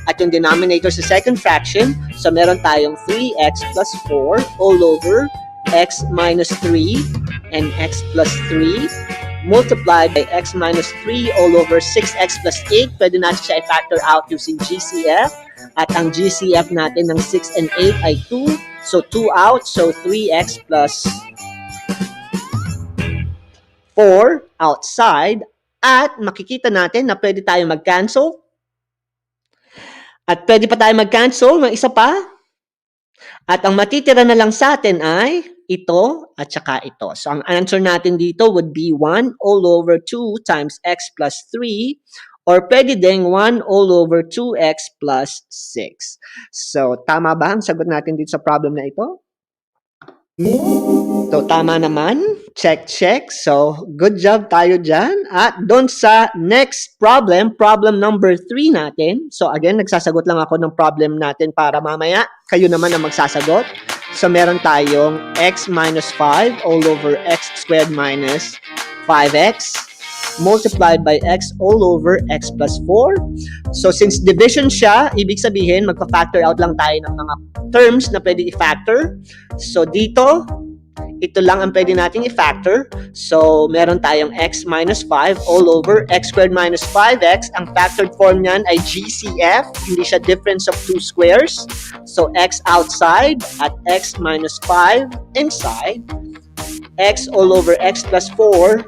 at yung denominator sa second fraction. So meron tayong 3x plus 4 all over x minus 3 and x plus 3 multiplied by x minus 3 all over 6x plus 8. Pwede natin siya i-factor out using GCF. At ang GCF natin ng 6 and 8 ay 2. So 2 out. So 3x plus 4 outside. At makikita natin na pwede tayo mag-cancel. At pwede pa tayo mag-cancel ng isa pa. At ang matitira na lang sa atin ay ito at saka ito. So ang answer natin dito would be 1 all over 2 times x plus 3 or pwede ding 1 all over 2x plus 6. So tama ba ang sagot natin dito sa problem na ito? So tama naman. Check, check. So good job tayo dyan. At doon sa next problem, problem number 3 natin. So again, nagsasagot lang ako ng problem natin para mamaya kayo naman ang magsasagot. So meron tayong x minus 5 all over x squared minus 5x multiplied by x all over x plus 4. So since division siya, ibig sabihin magpa-factor out lang tayo ng mga terms na pwede i-factor. So dito, ito lang ang pwede nating i-factor. So meron tayong x minus 5 all over x squared minus 5x. Ang factored form niyan ay GCF. Hindi siya difference of 2 squares. So x outside at x minus 5 inside. X all over x plus 4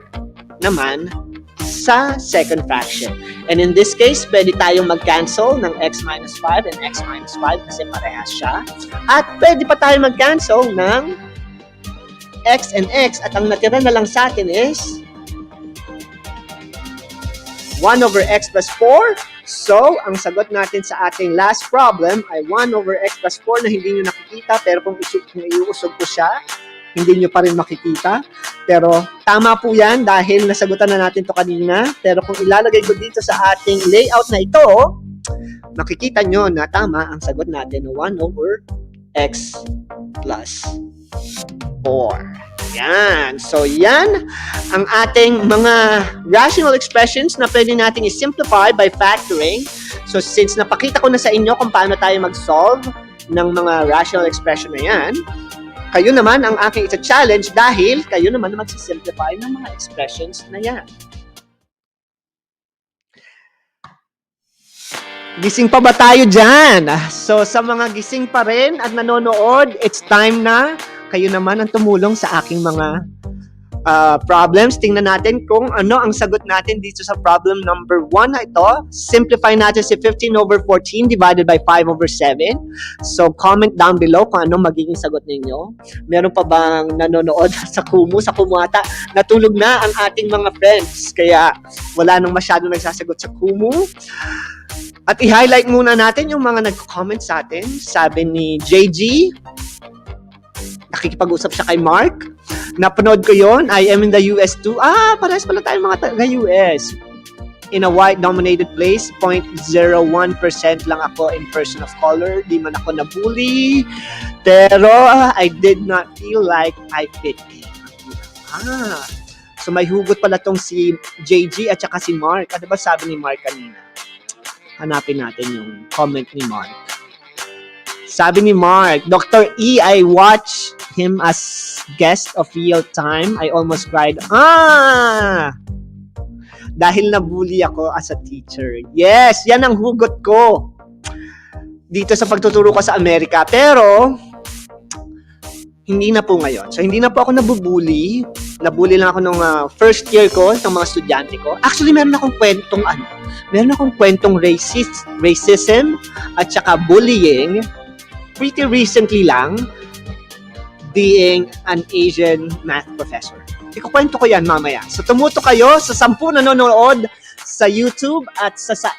naman sa second fraction. And in this case, pwede tayong mag-cancel ng x minus 5 and x minus 5 kasi parehas siya. At pwede pa tayong mag-cancel ng x and x at ang natira na lang sa atin is 1 over x plus 4. So, ang sagot natin sa ating last problem ay 1 over x plus 4 na hindi nyo nakikita pero kung iuusog ko siya, hindi nyo pa rin makikita. Pero tama po yan dahil nasagutan na natin to kanina. Pero kung ilalagay ko dito sa ating layout na ito, makikita nyo na tama ang sagot natin na 1 over x plus 4. Yan. So, yan ang ating mga rational expressions na pwede natin i-simplify by factoring. So, since napakita ko na sa inyo kung paano tayo mag-solve ng mga rational expression na yan, kayo naman ang aking ita-challenge dahil kayo naman mag-simplify ng mga expressions na yan. Gising pa ba tayo dyan? So, sa mga gising pa rin at nanonood, it's time na kayo naman ang tumulong sa aking mga problems. Tingnan natin kung ano ang sagot natin dito sa problem number 1 na ito. Simplify natin si 15 over 14 divided by 5 over 7. So, comment down below kung ano magiging sagot ninyo. Meron pa bang nanonood sa Kumu? Sa Kumu ata, natulog na ang ating mga friends. Kaya, wala nang masyadong nagsasagot sa Kumu. At i-highlight muna natin yung mga nag-comment sa atin. Sabi ni JG, nakikipag-usap siya kay Mark. Napanood ko yon. I am in the US too. Parehas pala tayo mga taga-US. In a white-dominated place, 0.01% lang ako in person of color. Di man ako nabully. Pero, I did not feel like I fit in. So may hugot pala tong si JG at saka si Mark. Ano ba sabi ni Mark kanina? Hanapin natin yung comment ni Mark. Sabi ni Mark, Dr. E, I watched him as guest of Real Time. I almost cried. Dahil nabully ako as a teacher. Yes, yan ang hugot ko dito sa pagtuturo ko sa Amerika. Pero, hindi na po ngayon. So, hindi na po ako nabubully. Nabully lang ako nung first year ko, ng mga estudyante ko. Actually, meron akong kwentong racism at saka bullying pretty recently lang, being an Asian math professor. Ikukwento ko yan mamaya. So, tumuto kayo sa 10 nanonood sa YouTube at sa 6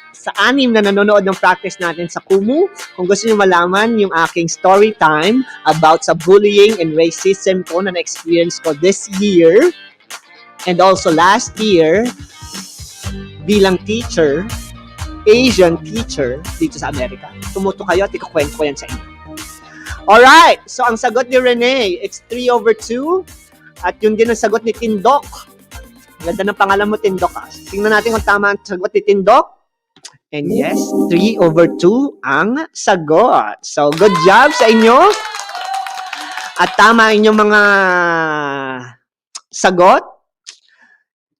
na nanonood ng practice natin sa Kumu. Kung gusto niyo malaman yung aking story time about sa bullying and racism ko na na-experience ko this year and also last year bilang teacher, Asian teacher dito sa Amerika. Tumuto kayo at ikukwento ko yan sa inyo. Alright, so ang sagot ni Renee, it's 3 over 2. At yun din ang sagot ni Tindok. Ganda ng pangalan mo, Tindok. Tingnan natin kung tama ang sagot ni Tindok. And yes, 3 over 2 ang sagot. So, good job sa inyo. At tama inyong mga sagot.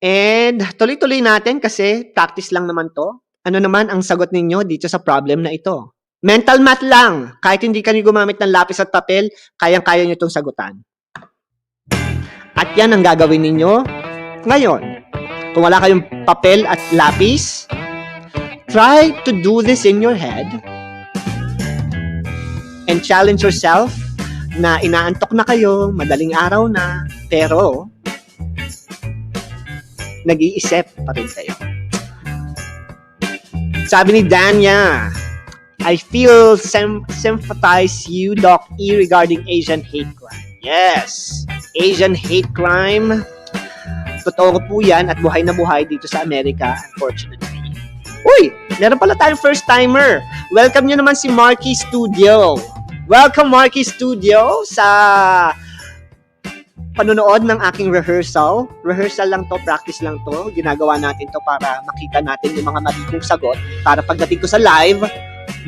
And tuloy-tuloy natin kasi practice lang naman to. Ano naman ang sagot ninyo dito sa problem na ito? Mental math lang. Kahit hindi kayo gumamit ng lapis at papel, kayang-kaya nyo itong sagutan. At yan ang gagawin ninyo ngayon. Kung wala kayong papel at lapis, try to do this in your head and challenge yourself na inaantok na kayo, madaling araw na, pero nag-iisip pa rin kayo. Sabi ni Danya, I feel sympathize you, Doc E, regarding Asian hate crime. Yes, Asian hate crime. Totoo po yan at buhay na buhay dito sa Amerika, unfortunately. Uy, meron pala tayong first-timer. Welcome nyo naman si Marky Studio. Welcome, Marky Studio, sa panonood ng aking rehearsal. Rehearsal lang to, practice lang to. Ginagawa natin to para makita natin yung mga malikong sagot. Para pagdating ko sa live,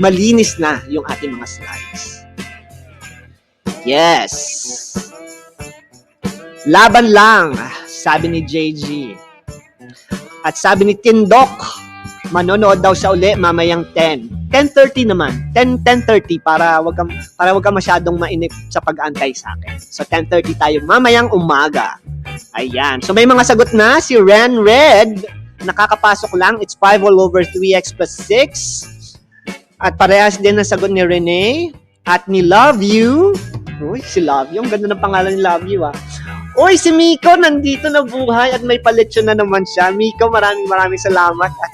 malinis na yung ating mga slides. Yes. Laban lang, sabi ni JG. At sabi ni Tindok, manonood daw siya uli mamayang 10. 10:30 naman. 10:30 para wag kang masyadong mainip sa pag-aantay sa akin. So 10:30 tayo mamayang umaga. Ayan. So may mga sagot na si Ren Red. Nakakapasok lang. It's 5 all over 3x plus 6. At parehas din ang sagot ni Renee. At ni Love You. Uy, si Love You. Ang ganda ng pangalan ni Love You, Uy, si Miko nandito na buhay at may palitsyon na naman siya. Miko, maraming salamat. At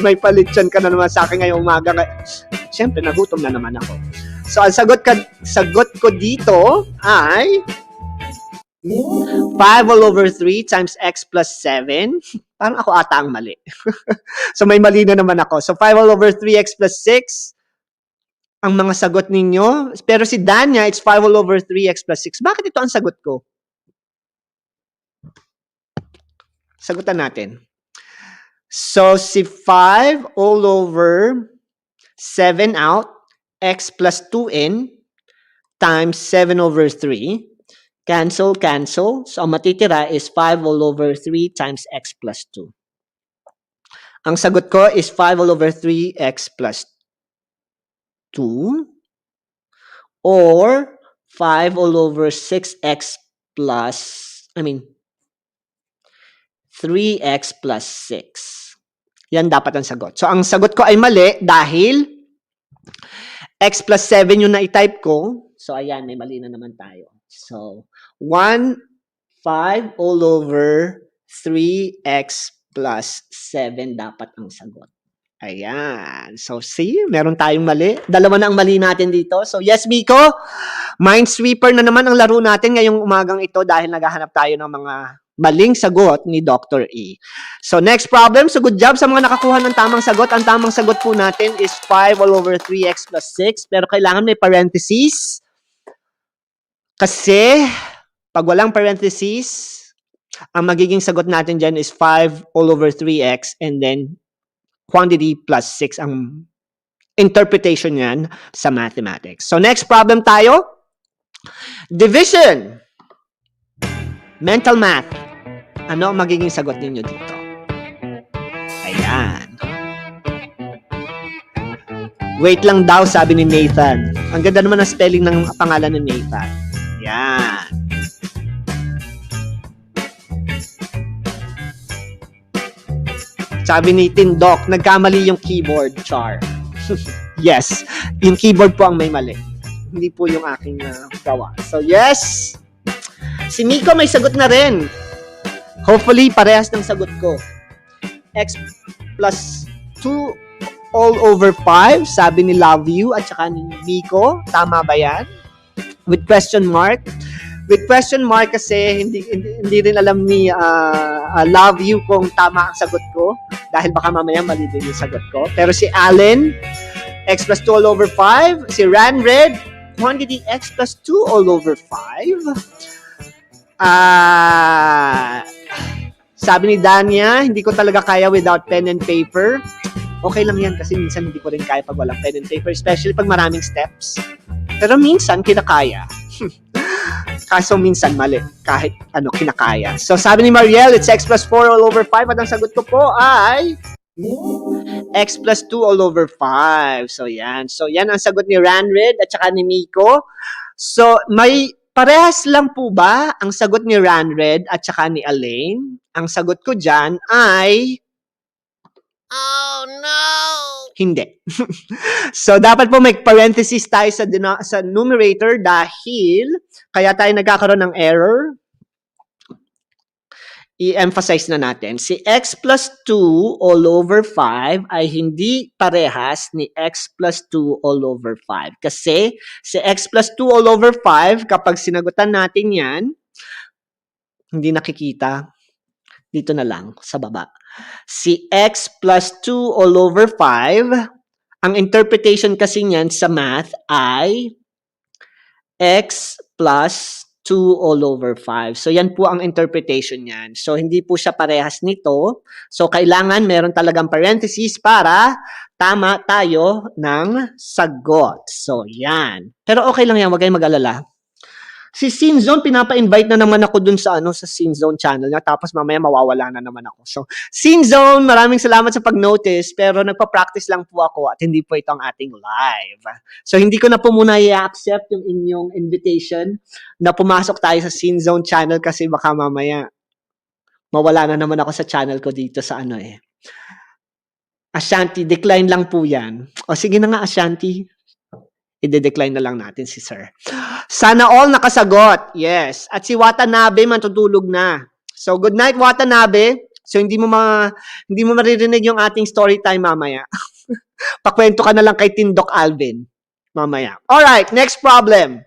may palitsyon ka na naman sa akin ngayong umaga. Siyempre, nagutom na naman ako. So, ang sagot ko dito ay 5 all over 3 times x plus 7. Parang ako ata ang mali. So, may mali na naman ako. So, 5 all over 3x plus 6 ang mga sagot ninyo. Pero si Danya, it's 5 all over 3x plus 6. Bakit ito ang sagot ko? Sagutan natin. So, si 5 all over 7 out, x plus 2n, times 7 over 3. Cancel, cancel. So, ang matitira is 5 all over 3 times x plus 2. Ang sagot ko is 5 all over 3x plus 2 or 5 all over 6x plus, 3x plus 6. Yan dapat ang sagot. So, ang sagot ko ay mali dahil x plus 7 yung na-type ko. So, ayan, may mali na naman tayo. So, 1, 5 all over 3x plus 7 dapat ang sagot. Ayan. So, see, meron tayong mali. Dalawa na ang mali natin dito. So, yes, Miko, Minesweeper na naman ang laro natin ngayong umagang ito dahil naghahanap tayo ng mga maling sagot ni Dr. E. So, next problem. So, good job sa mga nakakuha ng tamang sagot. Ang tamang sagot po natin is 5 all over 3x plus 6. Pero kailangan may parentheses. Kasi, pag walang parentheses, ang magiging sagot natin dyan is 5 all over 3x and then quantity plus 6 ang interpretation yan sa mathematics. So, next problem tayo. Division. Mental math. Ano ang magiging sagot ninyo dito? Ayan. Wait lang daw, sabi ni Nathan. Ang ganda naman ang spelling ng pangalan ni Nathan. Ayan. Sabi ni Tindok, nagkamali yung keyboard, Char. Yes, yung keyboard po ang may mali. Hindi po yung aking gawa. So, yes. Si Miko may sagot na rin. Hopefully, parehas ng sagot ko. X plus 2 all over 5, sabi ni Love You at saka ni Miko. Tama ba yan? With question mark. With question mark kasi hindi rin alam ni Love You kung tama ang sagot ko. Dahil baka mamaya mali din yung sagot ko. Pero si Allen, X plus 2 all over 5. Si Ranred, quantity X plus 2 all over 5. Sabi ni Danya, hindi ko talaga kaya without pen and paper. Okay lang yan kasi minsan hindi ko rin kaya pag walang pen and paper, especially pag maraming steps. Pero minsan, kinakaya. Kaso minsan mali, kahit ano, kinakaya. So sabi ni Mariel, it's X plus 4 all over 5 at ang sagot ko po ay X plus 2 all over 5. So yan. So yan ang sagot ni Ranred at saka ni Miko. So may parehas lang po ba ang sagot ni Ranred at saka ni Elaine? Ang sagot ko dyan ay oh no! Hindi. So dapat po may parentheses tayo sa numerator dahil kaya tayo nagkakaroon ng error. I-emphasize na natin. Si x plus 2 all over 5 ay hindi parehas ni x plus 2 all over 5. Kasi si x plus 2 all over 5, kapag sinagutan natin yan, hindi nakikita. Dito na lang, sa baba. Si x plus 2 all over 5, ang interpretation kasi niyan sa math ay x plus 2 all over 5. So, yan po ang interpretation niyan. So, hindi po siya parehas nito. So, kailangan meron talagang parentheses para tama tayo ng sagot. So, yan. Pero okay lang yan, wag kayong mag-alala. Si Scene Zone, pinapa-invite na naman ako dun sa sa Scene Zone channel niya. Tapos mamaya mawawala na naman ako. So, Scene Zone, maraming salamat sa pag-notice. Pero nagpa-practice lang po ako at hindi po ito ang ating live. So, hindi ko na po muna i-accept yung inyong invitation na pumasok tayo sa Scene Zone channel kasi baka mamaya mawala na naman ako sa channel ko dito sa Ashanti, decline lang po yan. O sige na nga, Ashanti. I-decline na lang natin si Sir. Sana all nakasagot. Yes. At si Watanabe matutulog na. So, good night, Watanabe. So, hindi mo maririnig yung ating story time mamaya. Pakwento ka na lang kay Tindok Alvin mamaya. Alright, next problem.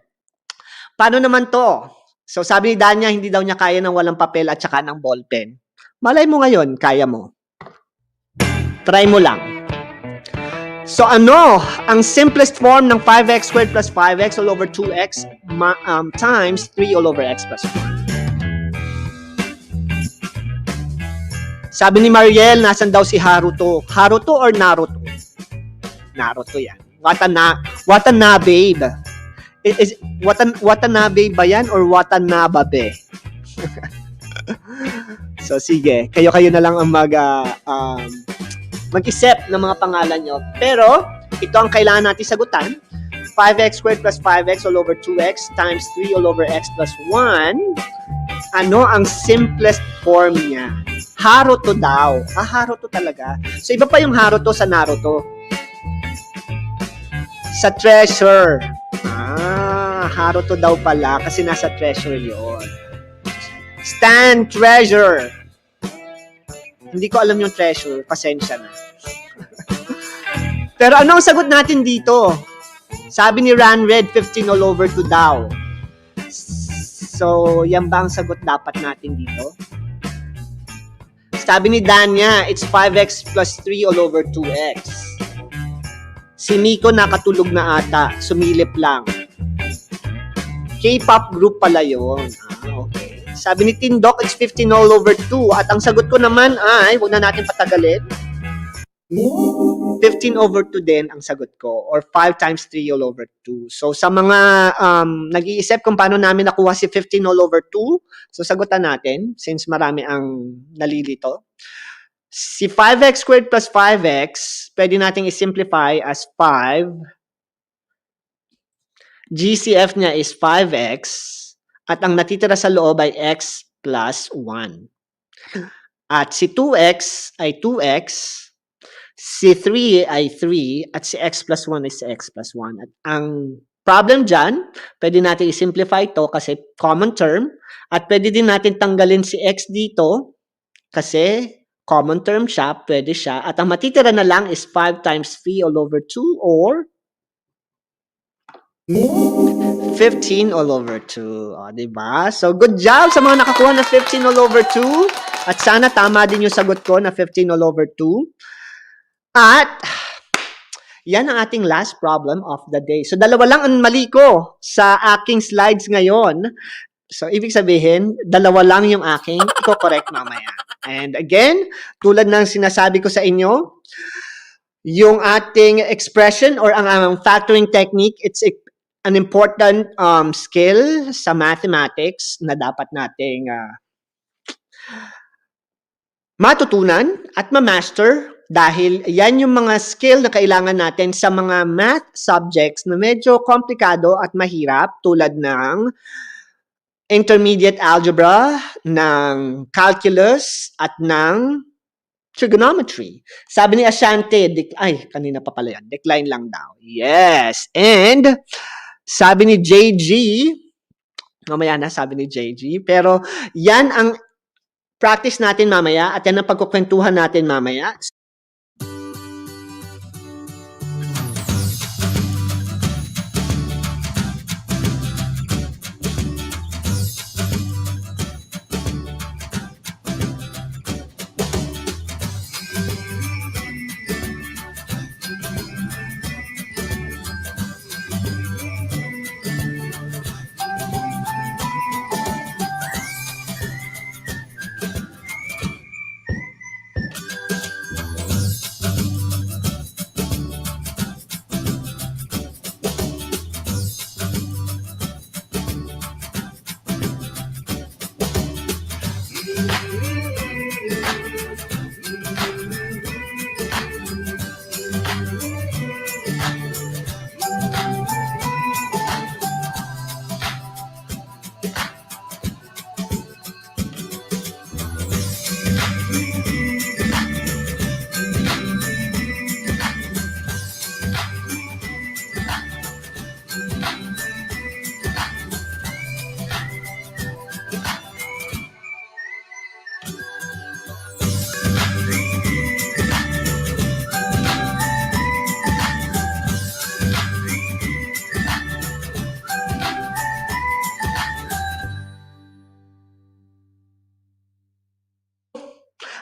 Paano naman to? So, sabi ni Danya, hindi daw niya kaya ng walang papel at saka ng ballpen. Malay mo ngayon, kaya mo. Try mo lang. So, ang simplest form ng 5x squared plus 5x all over 2x times 3 all over x plus 1. Sabi ni Mariel, nasan daw si Haruto? Haruto or Naruto? Naruto yan. Watanabe ba? Watanabe ba yan or Watanabe? So, sige. Kayo na lang ang mag-isip ng mga pangalan nyo. Pero, ito ang kailangan natin sagutan. 5x squared plus 5x all over 2x times 3 all over x plus 1. Ano ang simplest form niya? Haruto daw. Haruto talaga. So, iba pa yung Haruto sa Naruto. Sa treasure. Haruto daw pala kasi nasa treasure yon. Stan, treasure. Hindi ko alam yung treasure. Pasensya na. Pero ano ang sagot natin dito? Sabi ni Ranred, 15 all over 2 daw. So, yan ba ang sagot dapat natin dito? Sabi ni Danya, it's 5x plus 3 all over 2x. Si Miko nakatulog na ata. Sumilip lang. K-pop group pala yun. Okay. Sabi ni Tindok, it's 15 all over 2. At ang sagot ko naman ay, huwag na natin patagalin. 15 over 2 din ang sagot ko. Or 5 times 3 all over 2. So, sa mga nag-iisip kung paano namin nakuha si 15 all over 2, so sagutan natin since marami ang nalilito. Si 5x squared plus 5x, pwede nating i-simplify as 5. GCF niya is 5x. At ang natitira sa loob ay x plus 1. At si 2x ay 2x. Si 3 ay 3 at si x plus 1 is x plus 1. At ang problem dyan, pwede natin i-simplify ito kasi common term. At pwede din natin tanggalin si x dito kasi common term siya, pwede siya. At ang matitira na lang is 5 times 3 all over 2 or 15 all over 2. O, diba? So, good job sa mga nakakuha na 15 all over 2. At sana tama din yung sagot ko na 15 all over 2. At, yan ang ating last problem of the day. So, dalawa lang ang mali ko sa aking slides ngayon. So, ibig sabihin, dalawa lang yung aking i-correct mamaya. And again, tulad ng sinasabi ko sa inyo, yung ating expression or ang factoring technique, it's an important skill sa mathematics na dapat nating matutunan at ma-master. Dahil yan yung mga skill na kailangan natin sa mga math subjects na medyo komplikado at mahirap tulad ng intermediate algebra, ng calculus, at ng trigonometry. Sabi ni Asante, kanina pa pala yan, decline lang daw. Yes. And sabi ni JG, mamaya na sabi ni JG, pero yan ang practice natin mamaya at yan ang pagkukwentuhan natin mamaya.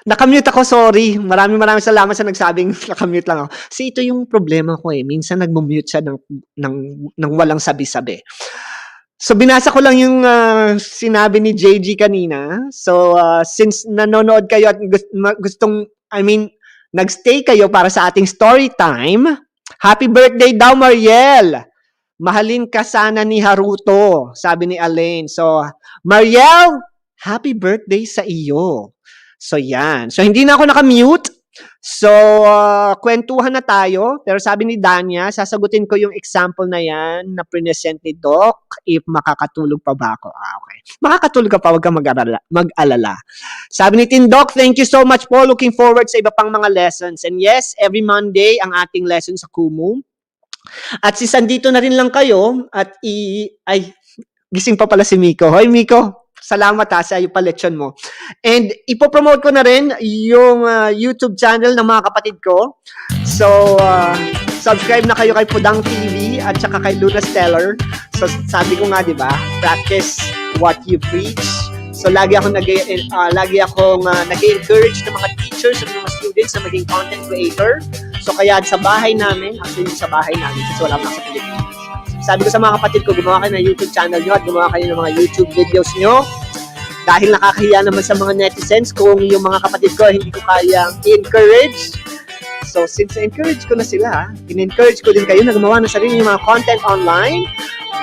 Nakamute ako, sorry. Maraming salamat sa nagsabing nakamute lang ako. Kasi ito yung problema ko eh. Minsan nagmumute siya ng walang sabi-sabi. So, binasa ko lang yung sinabi ni JG kanina. So, since nanonood kayo at nagstay kayo para sa ating story time, happy birthday daw, Mariel! Mahalin ka sana ni Haruto, sabi ni Alain. So, Mariel, happy birthday sa iyo. So, yan. So, hindi na ako nakamute. So, kwentuhan na tayo. Pero sabi ni Danya, sasagutin ko yung example na yan na present ni Doc if makakatulog pa ba ako. Okay. Makakatulog ka pa, wag kang mag-alala. Sabi ni Doc, thank you so much po. Looking forward sa iba pang mga lessons. And yes, every Monday ang ating lesson sa Kumu. At since andito na rin lang kayo, at gising pa pala si Miko. Hoy, Miko! Salamat sa yung paletsyon mo. And ipopromote ko na rin yung YouTube channel ng mga kapatid ko. So, subscribe na kayo kay Pudang TV at saka kay Luna Stellar. So, sabi ko nga, di ba, practice what you preach. So, lagi akong nag-encourage ng mga teachers at mga students na maging content creator. So, kaya sa bahay namin, actually sa bahay namin, kasi wala pa sa Pilipinas. Sabi ko sa mga kapatid ko, gumawa kayo ng YouTube channel nyo at gumawa kayo ng mga YouTube videos nyo. Dahil nakakahiya naman sa mga netizens kung yung mga kapatid ko hindi ko kayang i-encourage. So, since encourage ko na sila, in-encourage ko din kayo na gumawa ng sarili yung mga content online.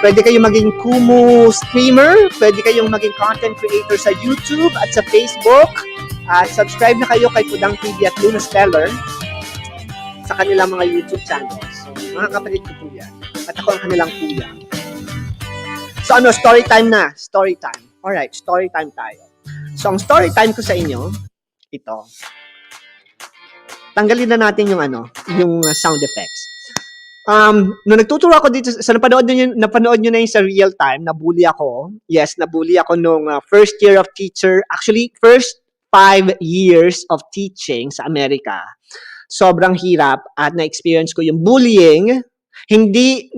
Pwede kayong maging Kumu streamer, pwede kayong maging content creator sa YouTube at sa Facebook. At subscribe na kayo kay Pudang TV at Luna Stellar sa kanilang mga YouTube channels. So, mga kapatid ko po yan. At ako ang kanilang kuya. So, story time na. Story time. Alright, story time tayo. So, ang story time ko sa inyo, ito. Tanggalin na natin yung sound effects. Nung nagtuturo ako dito, sa napanood nyo na yung sa real time, nabully ako. Yes, nabully ako nung first year of teacher. Actually, first 5 years of teaching sa Amerika. Sobrang hirap at na-experience ko yung bullying. Hindi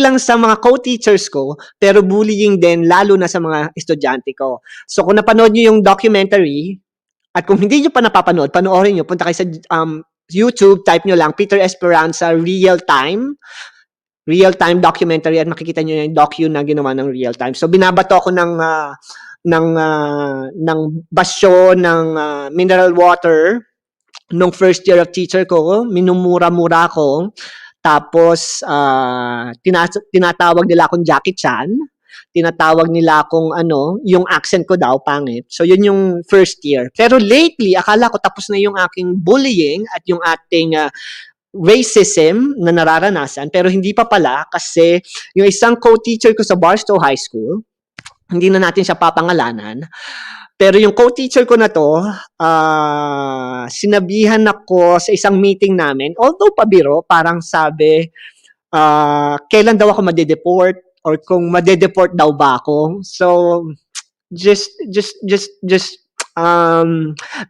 lang sa mga co-teachers ko, pero bullying din lalo na sa mga estudyante ko. So kung napanood niyo yung documentary, at kung hindi niyo pa napapanood, panoorin niyo, punta kayo sa YouTube, type niyo lang Peter Esperanza Real Time documentary at makikita niyo yung docu na ginawa ng real time. So binabato ako ng basyo ng mineral water nung first year of teacher ko, minumura-mura ko. Tapos, tinatawag nila akong Jackie Chan. Tinatawag nila akong yung accent ko daw, pangit. So, yun yung first year. Pero lately, akala ko tapos na yung aking bullying at yung ating racism na nararanasan. Pero hindi pa pala kasi yung isang co-teacher ko sa Barstow High School, hindi na natin siya papangalanan. Pero yung co-teacher ko na to, sinabihan ako sa isang meeting namin, although pabiro, parang sabi, kailan daw ako madedeport or kung madedeport daw ba ako. So, just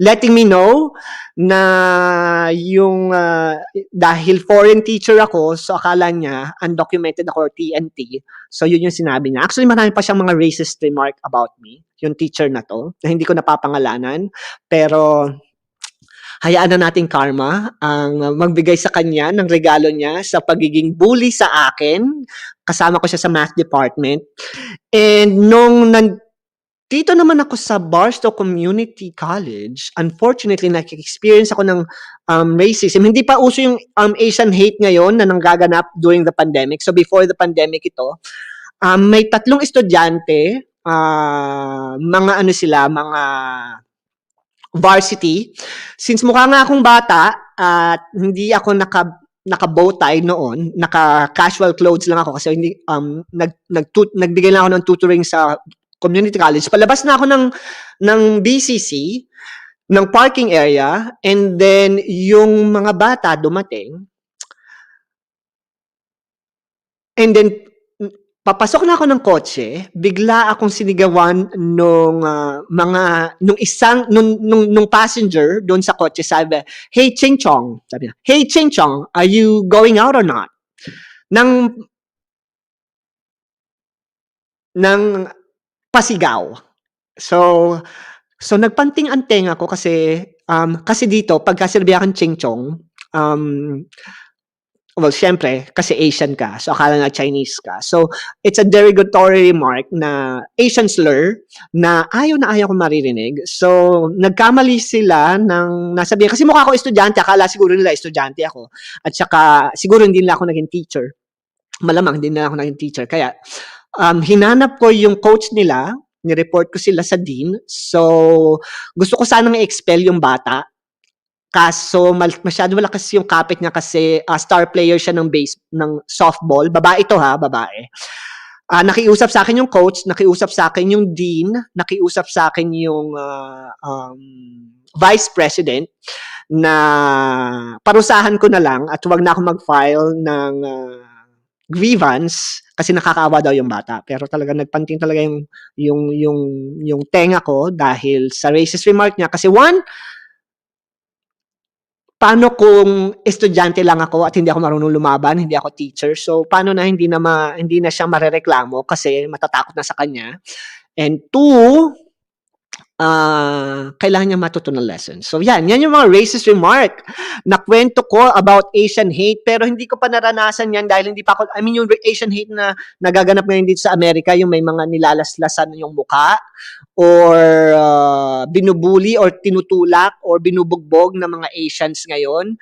letting me know na yung dahil foreign teacher ako, so akala niya undocumented ako or TNT. So yun yung sinabi niya. Actually, marami pa siyang mga racist remark about me, yung teacher na to, na hindi ko napapangalanan. Pero hayaan na nating karma ang magbigay sa kanya ng regalo niya sa pagiging bully sa akin. Kasama ko siya sa math department. And nung dito naman ako sa Barstow Community College, unfortunately, nag-experience ako ng racism. Hindi pa uso yung Asian hate ngayon na nanggaganap during the pandemic. So before the pandemic ito, may 3 estudyante, mga varsity. Since mukha nga akong bata at hindi ako naka-bow tie noon, naka-casual clothes lang ako kasi hindi nagbigay lang ako ng tutoring sa community college. Palabas na ako ng BCC, ng parking area, and then yung mga bata dumating. And then papasok na ako ng kotse, bigla akong sinigawan nung passenger doon sa kotse, sabi, "Hey Ching Chong." Sabi niya, "Hey Ching Chong, are you going out or not?" Nang pasigaw. So nagpanting ang tenga ko kasi dito pagka sinabi akong Ching Chong, well, syempre, kasi Asian ka, so akala na Chinese ka. So it's a derogatory remark na Asian slur na ayaw ko maririnig. So nagkamali sila ng nasabihan kasi mukha ako estudyante, akala siguro nila estudyante ako. At saka siguro hindi nila ako naging teacher. Malamang hindi nila ako naging teacher. Kaya hinanap ko yung coach nila, ni-report ko sila sa dean. So, gusto ko sanang i-expel yung bata. Kaso masyado malakas yung kapit niya kasi star player siya ng softball. Babae ito ha, babae. Nakiusap sa akin yung coach, nakiusap sa akin yung dean, nakiusap sa akin yung vice president na parusahan ko na lang at huwag na ako mag-file ng grievance kasi nakakaawa daw yung bata. Pero talaga nagpanting talaga yung tenga ko dahil sa racist remark niya. Kasi one, paano kung estudyante lang ako at hindi ako marunong lumaban, hindi ako teacher? So, paano na hindi na siya marereklamo kasi matatakot na sa kanya? And two, kailangan niya matutunan lesson. So, yan yung mga racist remark na kwento ko about Asian hate, pero hindi ko pa naranasan yan dahil hindi pa ako, yung Asian hate na nagaganap ngayon dito sa Amerika, yung may mga nilalaslasan yung mukha, or binubuli or tinutulak or binubugbog ng mga Asians ngayon.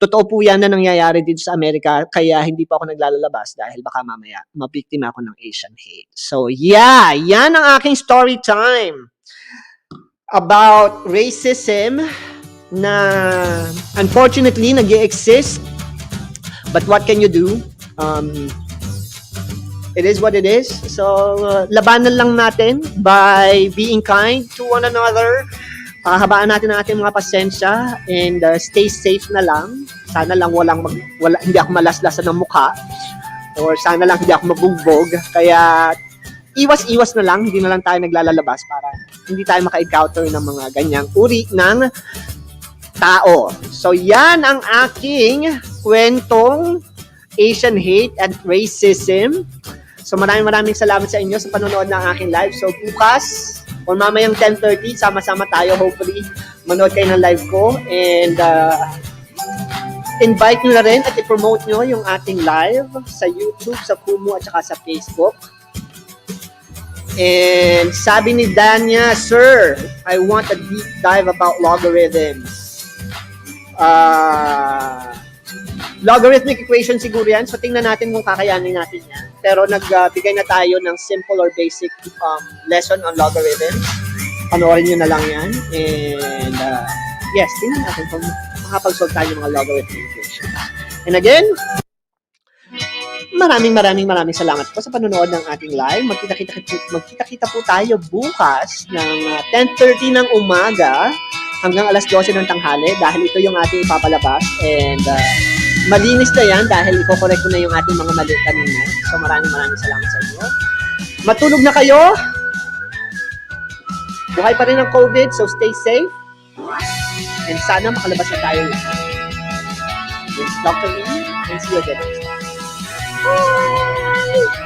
Totoo po yan na nangyayari dito sa Amerika, kaya hindi pa ako naglalabas dahil baka mamaya mabiktima ako ng Asian hate. So yeah, yan ang aking story time about racism na unfortunately nag-exist. But what can you do? It is what it is. So, labanan lang natin by being kind to one another. Habaan natin ang ating mga pasensya and stay safe na lang. Sana lang hindi ako malaslasan ng mukha or sana lang hindi ako mabugbog. Kaya, iwas-iwas na lang. Hindi na lang tayo naglalabas para hindi tayo maka-encounter ng mga ganyang uri ng tao. So, yan ang aking kwentong Asian hate and racism. So maraming salamat sa inyo sa panonood ng aking live. So bukas o mamayang 10:30, sama-sama tayo. Hopefully, manood kayo ng live ko. And invite nyo na rin at i-promote nyo yung ating live sa YouTube, sa Kumu at saka sa Facebook. And sabi ni Danya, Sir, I want a deep dive about logarithms. Logarithmic equation siguro yan. So, tingnan natin kung kakayanin natin yan. Pero nagbigay na tayo ng simple or basic lesson on logarithms. Panoorin nyo na lang yan. And, yes, tingnan natin kung makapag-solve tayo ng mga logarithmic equations. And again, maraming salamat po sa panonood ng ating live. Magkita-kita po tayo bukas ng 10:30 ng umaga hanggang alas 12 ng tanghali dahil ito yung ating ipapalabas. And, malinis na yan dahil i-correct ko na yung ating mga mali kanina. So maraming salamat sa inyo. Matulog na kayo. Buhay pa rin ang COVID, so stay safe. And sana makalabas na tayo. This is Dr. E. And see you again next time. Bye!